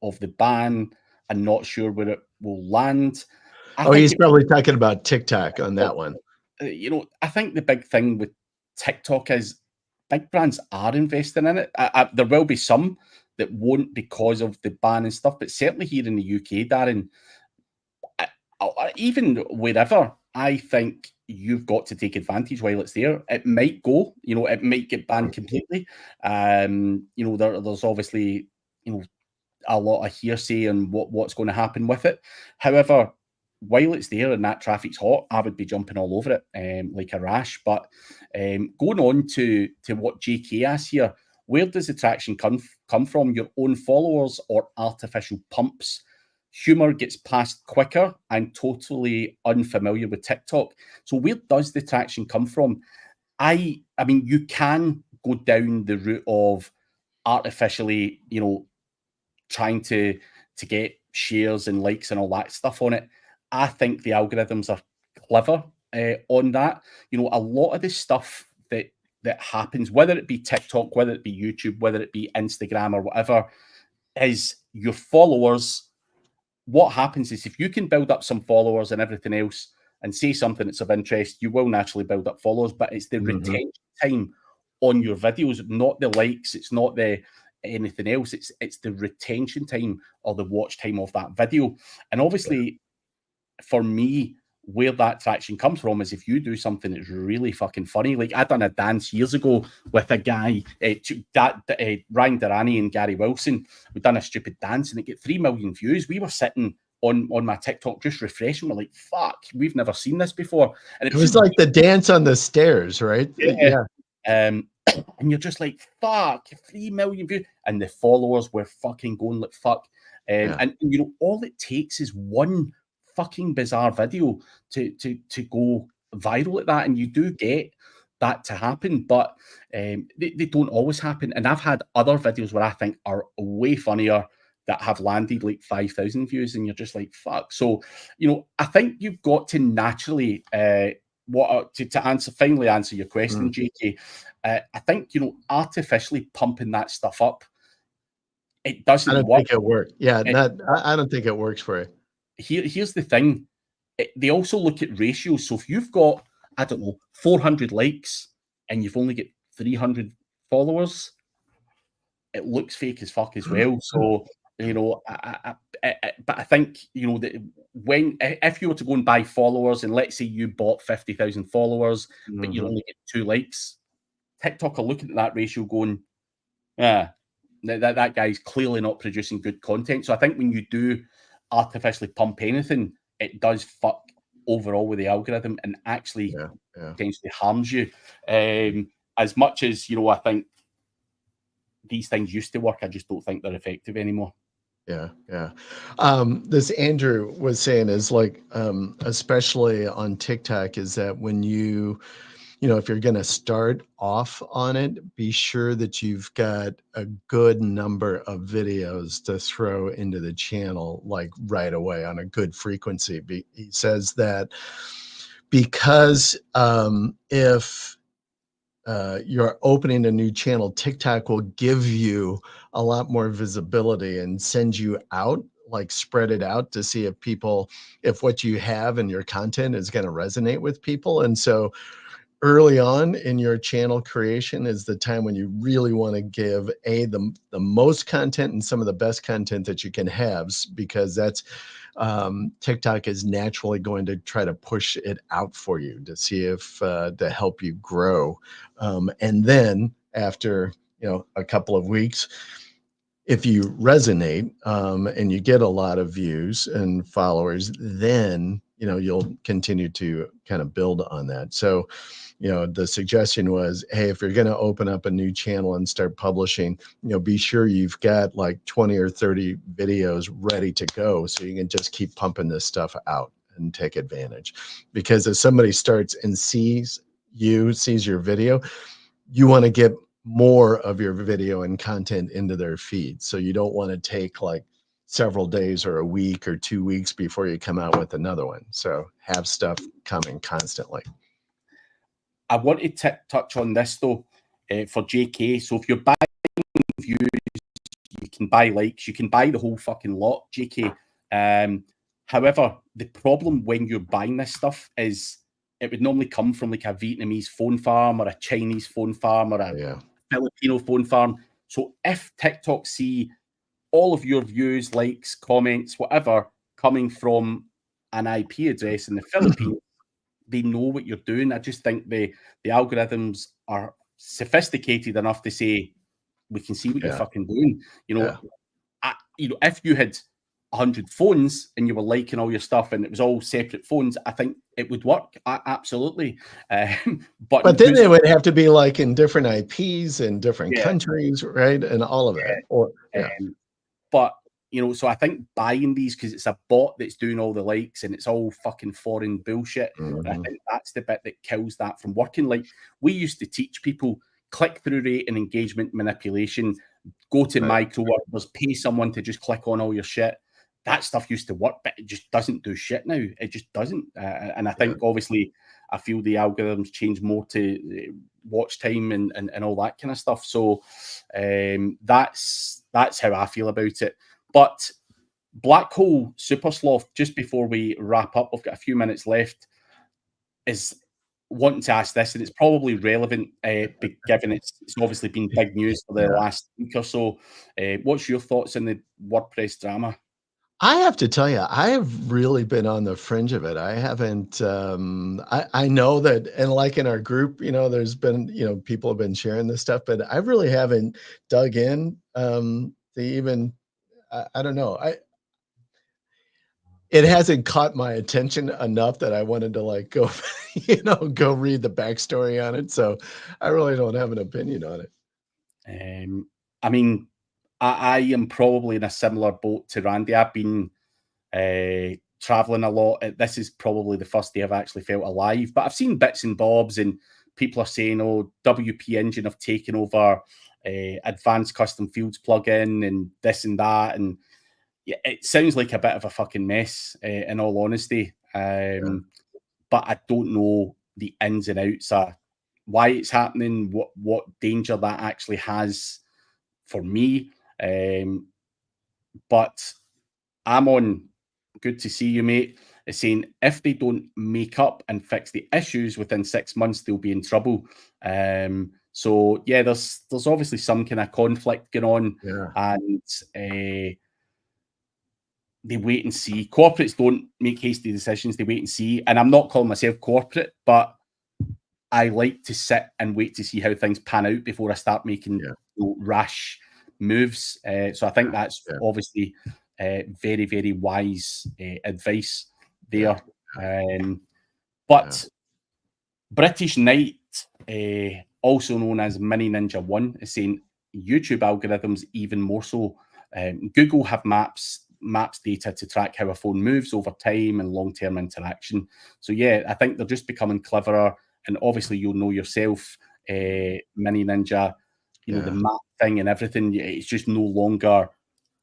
of the ban. I'm not sure where it will land. I Oh, think he's probably talking about TikTok on that one. I think the big thing with TikTok is big brands are investing in it. There will be some that won't because of the ban and stuff, but certainly here in the UK, Darren, even wherever, I think you've got to take advantage while it's there. It might go, it might get banned completely. There's obviously, a lot of hearsay and what's going to happen with it. However, while it's there and that traffic's hot, I would be jumping all over it like a rash. But going on to what JK asks here, where does the traction come from? Your own followers or artificial pumps? Humor gets passed quicker. I'm totally unfamiliar with TikTok. So where does the traction come from? I mean, you can go down the route of artificially, trying to get shares and likes and all that stuff on it. I think the algorithms are clever on that. A lot of the stuff that happens, whether it be TikTok, whether it be YouTube, whether it be Instagram or whatever, is your followers. What happens is if you can build up some followers and everything else and say something that's of interest, you will naturally build up followers, but it's the retention time on your videos, not the likes, it's not the anything else, it's the retention time or the watch time of that video. And obviously for me, where that traction comes from is if you do something that's really fucking funny. Like I done a dance years ago with a guy, Ryan Durrani and Gary Wilson. We done a stupid dance and it got 3 million views. We were sitting on my TikTok just refreshing. We're like, fuck, we've never seen this before. And it was like the dance on the stairs, right? Yeah. And you're just like, fuck, 3 million views. And the followers were fucking going like fuck. And all it takes is one fucking bizarre video to go viral at that, and you do get that to happen, but they don't always happen. And I've had other videos where I think are way funnier that have landed like 5,000 views, and you're just like, fuck. So, I think you've got to naturally finally answer your question, JK. I think artificially pumping that stuff up, it doesn't work. I don't think it works. Yeah, I don't think it works for you. Here's the thing. They also look at ratios. So if you've got, I don't know, 400 likes and you've only got 300 followers, it looks fake as fuck as well. So, but I think, that if you were to go and buy followers, and let's say you bought 50,000 followers, but you only get 2 likes, TikTok are looking at that ratio going, that guy's clearly not producing good content. So I think when you do artificially pump anything, it does fuck overall with the algorithm and actually potentially harms you. As much as, I think these things used to work, I just don't think they're effective anymore. Yeah. This Andrew was saying is like, especially on TikTok, is that when if you're going to start off on it, be sure that you've got a good number of videos to throw into the channel, like right away on a good frequency. He says that because if you're opening a new channel, TikTok will give you a lot more visibility and send you out, like spread it out to see if what you have in your content is going to resonate with people. And so early on in your channel creation is the time when you really want to give the most content and some of the best content that you can have, because that's TikTok is naturally going to try to push it out for you to see if to help you grow. And then after, a couple of weeks, if you resonate and you get a lot of views and followers, then you'll continue to kind of build on that. So the suggestion was, hey, if you're going to open up a new channel and start publishing, be sure you've got like 20 or 30 videos ready to go, so you can just keep pumping this stuff out and take advantage. Because if somebody starts and sees your video, you want to get more of your video and content into their feed. So you don't want to take like several days or a week or 2 weeks before you come out with another one. So have stuff coming constantly. I wanted to touch on this though, for JK. So if you're buying views, you can buy likes, you can buy the whole fucking lot, JK. However, the problem when you're buying this stuff is it would normally come from like a Vietnamese phone farm or a Chinese phone farm or a Filipino phone farm. So if TikTok see all of your views, likes, comments, whatever, coming from an IP address in the Philippines, they know what you're doing. I just think the algorithms are sophisticated enough to say, we can see what you're fucking doing. If you had 100 phones and you were liking all your stuff and it was all separate phones, I think it would work. Absolutely. But then they would have to be like in different IPs in different countries, right? And all of that. But so I think buying these, because it's a bot that's doing all the likes and it's all fucking foreign bullshit. And I think that's the bit that kills that from working. Like we used to teach people click-through rate and engagement manipulation, go to micro workers, pay someone to just click on all your shit. That stuff used to work, but it just doesn't do shit now. It just doesn't. And I think obviously I feel the algorithms change more to watch time and all that kind of stuff. So that's how I feel about it. But Black Hole Super Sloth, just before we wrap up, we've got a few minutes left, is wanting to ask this, and it's probably relevant given it's obviously been big news for the last week or so. What's your thoughts on the WordPress drama? I have to tell you, I have really been on the fringe of it. I haven't, I know that, and like in our group, there's been, people have been sharing this stuff, but I really haven't dug in to even, I don't know. It hasn't caught my attention enough that I wanted to like go, go read the backstory on it. So I really don't have an opinion on it. I mean, I am probably in a similar boat to Randy. I've been traveling a lot. This is probably the first day I've actually felt alive, but I've seen bits and bobs, and people are saying, oh, WP Engine have taken over advanced custom fields plugin and this and that. And yeah, it sounds like a bit of a fucking mess, in all honesty. But I don't know the ins and outs of why it's happening, what danger that actually has for me. But I'm on good to see you, mate. It's saying if they don't make up and fix the issues within 6 months, they'll be in trouble. So yeah, there's obviously some kind of conflict going on, and they wait and see. Corporates don't make hasty decisions; they wait and see. And I'm not calling myself corporate, but I like to sit and wait to see how things pan out before I start making rash moves. So I think that's obviously very, very wise advice there. But British Knight, also known as Mini Ninja 1, is saying YouTube algorithms even more so. Google have maps data to track how a phone moves over time and long-term interaction. So yeah, I think they're just becoming cleverer. And obviously you'll know yourself, Mini Ninja, the map thing and everything, it's just no longer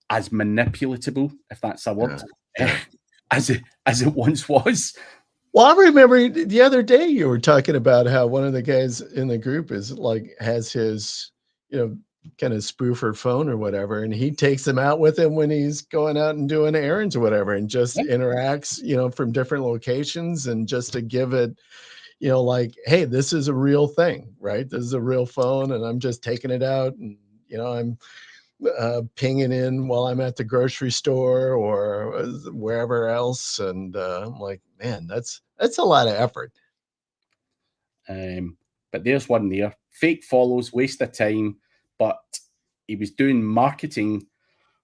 as manipulatable, if that's a word, as it once was. Well, I remember the other day you were talking about how one of the guys in the group is like, has his, kind of spoofer phone or whatever, and he takes them out with him when he's going out and doing errands or whatever, and just interacts, from different locations, and just to give it, you know, like, hey, this is a real thing, right? This is a real phone, and I'm just taking it out, and you know, I'm pinging in while I'm at the grocery store or wherever else, and I'm like, man, that's a lot of effort. But there's one there. Fake follows, waste of time. But he was doing marketing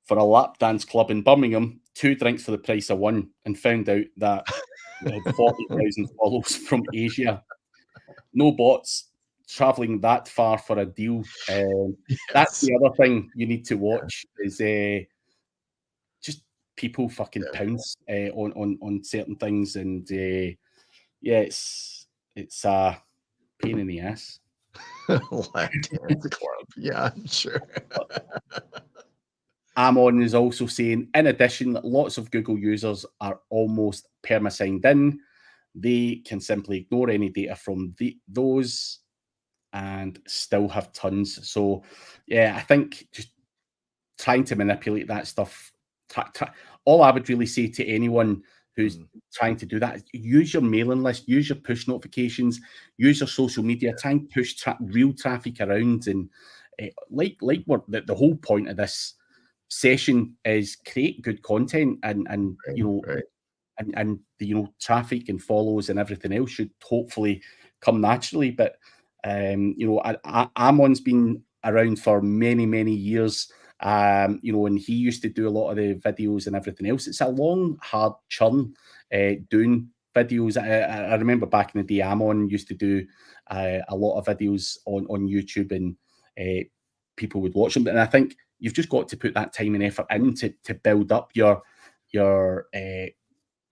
for a lap dance club in Birmingham, 2 drinks for the price of one, and found out that he had 40,000 follows from Asia. No bots traveling that far for a deal. That's Yes. the other thing you need to watch is just people fucking pounce on certain things, and yeah, it's a pain in the ass. Lap dance club. Yeah, I'm sure. Amon is also saying, in addition, lots of Google users are almost perma-signed in. They can simply ignore any data from those and still have tons. So, yeah, I think just trying to manipulate that stuff. All I would really say to anyone who's trying to do that is use your mailing list, use your push notifications, use your social media, try and push real traffic around. And like what the whole point of this session is, create good content, and you know, Right. and the, you know, traffic and follows and everything else should hopefully come naturally. But you know, Amon's been around for many years. You know, and he used to do a lot of the videos and everything else. It's a long, hard churn doing videos. I remember back in the day, Amon used to do a lot of videos on YouTube, and people would watch them. And I think you've just got to put that time and effort in to build up your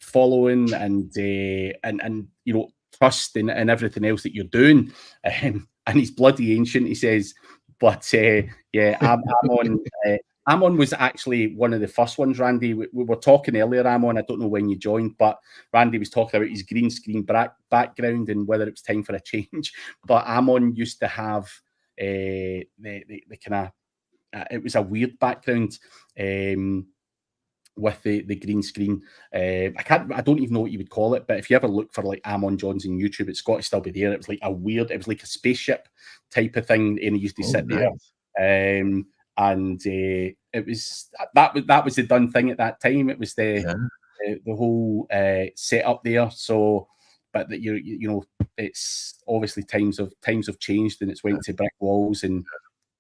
following and you know, trust and everything else that you're doing. And he's bloody ancient, he says. But yeah, Amon was actually one of the first ones, Randy. We were talking earlier, Amon, I don't know when you joined, but Randy was talking about his green screen background and whether it was time for a change. But Amon used to have the kind of, it was a weird background. With the green screen. I don't even know what you would call it, but if you ever look for like Amon Johns on YouTube, it's got to still be there. It was like it was like a spaceship type of thing, and he used to sit there. And it was that was the done thing at that time. It was the whole setup there. So, but that you know, it's obviously times have changed, and it's went to brick walls and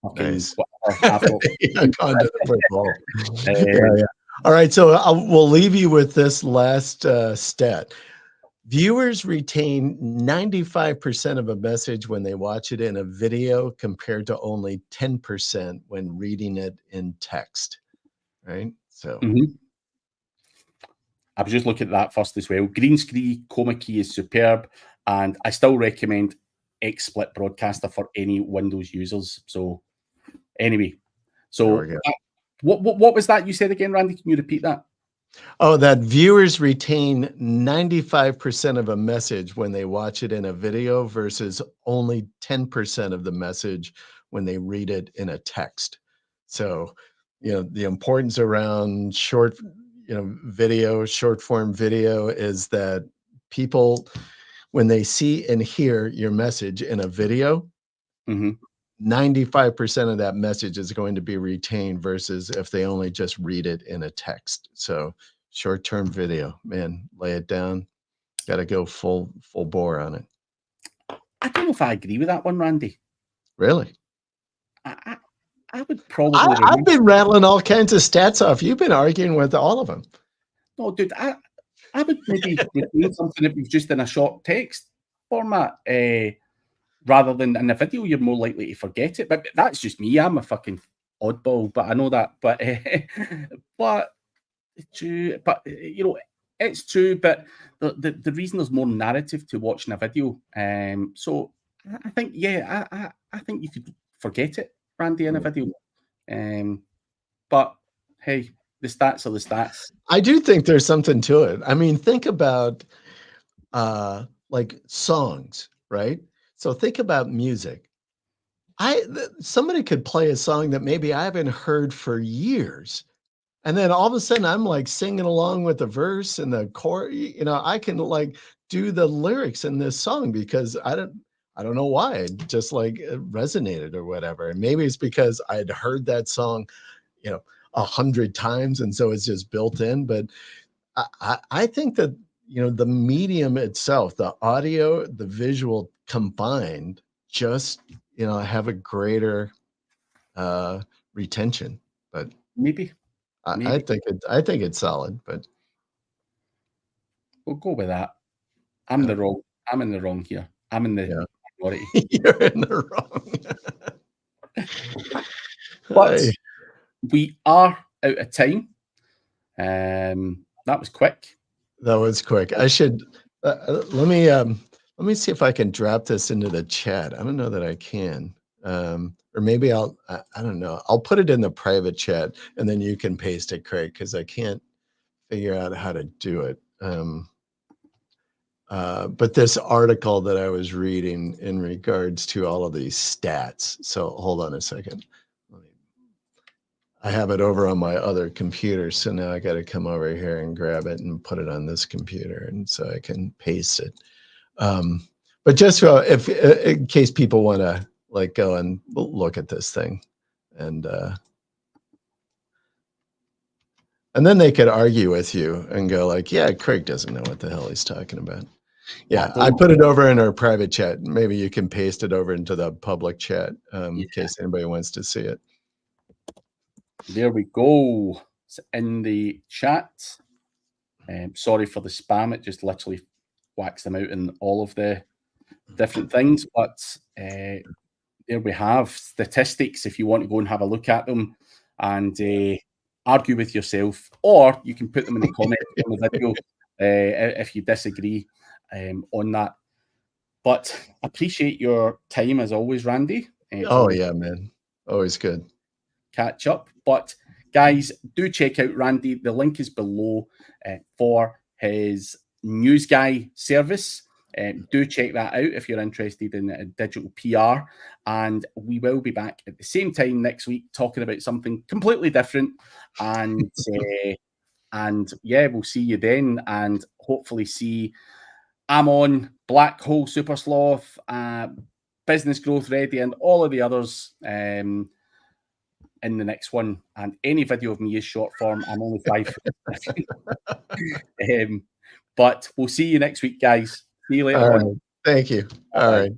fucking Nice. whatever. Gone to the brick wall. Yeah. All right, so we'll leave you with this last stat. Viewers retain 95% of a message when they watch it in a video, compared to only 10% when reading it in text, right? So I was just looking at that first as well. Green screen chroma key is superb, and I still recommend XSplit Broadcaster for any Windows users. So anyway, so what was that you said again, Randy? Can you repeat that? Oh, that viewers retain 95% of a message when they watch it in a video versus only 10% of the message when they read it in a text. So, you know, the importance around short form video is that people, when they see and hear your message in a video, 95% of that message is going to be retained versus if they only just read it in a text. So short-term video, man, lay it down. Got to go full bore on it. I don't know if I agree with that one, Randy. Really? I would probably. I've been rattling all kinds of stats off. You've been arguing with all of them. No, dude, I would maybe retain something if it was just in a short text format. Rather than in a video, you're more likely to forget it. But that's just me. I'm a fucking oddball, but I know that. But but true. But you know, it's true. But the reason there's more narrative to watching a video. So I think, yeah, I think you could forget it, Randy, in a video. But hey, the stats are the stats. I do think there's something to it. I mean, think about like songs, right? So think about music. Somebody could play a song that maybe I haven't heard for years, and then all of a sudden I'm like singing along with the verse and the chord. You know, I can like do the lyrics in this song because I don't know why. It just like it resonated or whatever. And maybe it's because I'd heard that song, 100 times, and so it's just built in. But I think that the medium itself, the audio, the visual combined, just have a greater retention. But Maybe. I think it's solid. But we'll go with that. I'm in the wrong here. I'm in the minority. You're in the wrong. But we are out of time. That was quick. That was quick. I should let me see if I can drop this into the chat. I don't know that I can. Or maybe I don't know. I'll put it in the private chat and then you can paste it, Craig, because I can't figure out how to do it. But this article that I was reading in regards to all of these stats. So hold on a second. I have it over on my other computer, so now I got to come over here and grab it and put it on this computer, and so I can paste it. But just so if in case people want to like go and look at this thing, and then they could argue with you and go like, yeah, Craig doesn't know what the hell he's talking about. Yeah, I put it over in our private chat. Maybe you can paste it over into the public chat in case anybody wants to see it. There we go. It's in the chat. Sorry for the spam. It just literally whacks them out in all of the different things. But there we have statistics if you want to go and have a look at them and argue with yourself, or you can put them in the comments on the video if you disagree on that. But appreciate your time as always, Randy. Yeah, man. Always good. Catch up. But guys, do check out Randy. The link is below for his News Guy service. Do check that out if you're interested in digital PR. And we will be back at the same time next week talking about something completely different. And we'll see you then, and hopefully see Amon, Black Hole Super Sloth, Business Growth Ready, and all of the others in the next one. And any video of me is short form. I'm only 5 but we'll see you next week, guys. See you later on. Thank you. All right.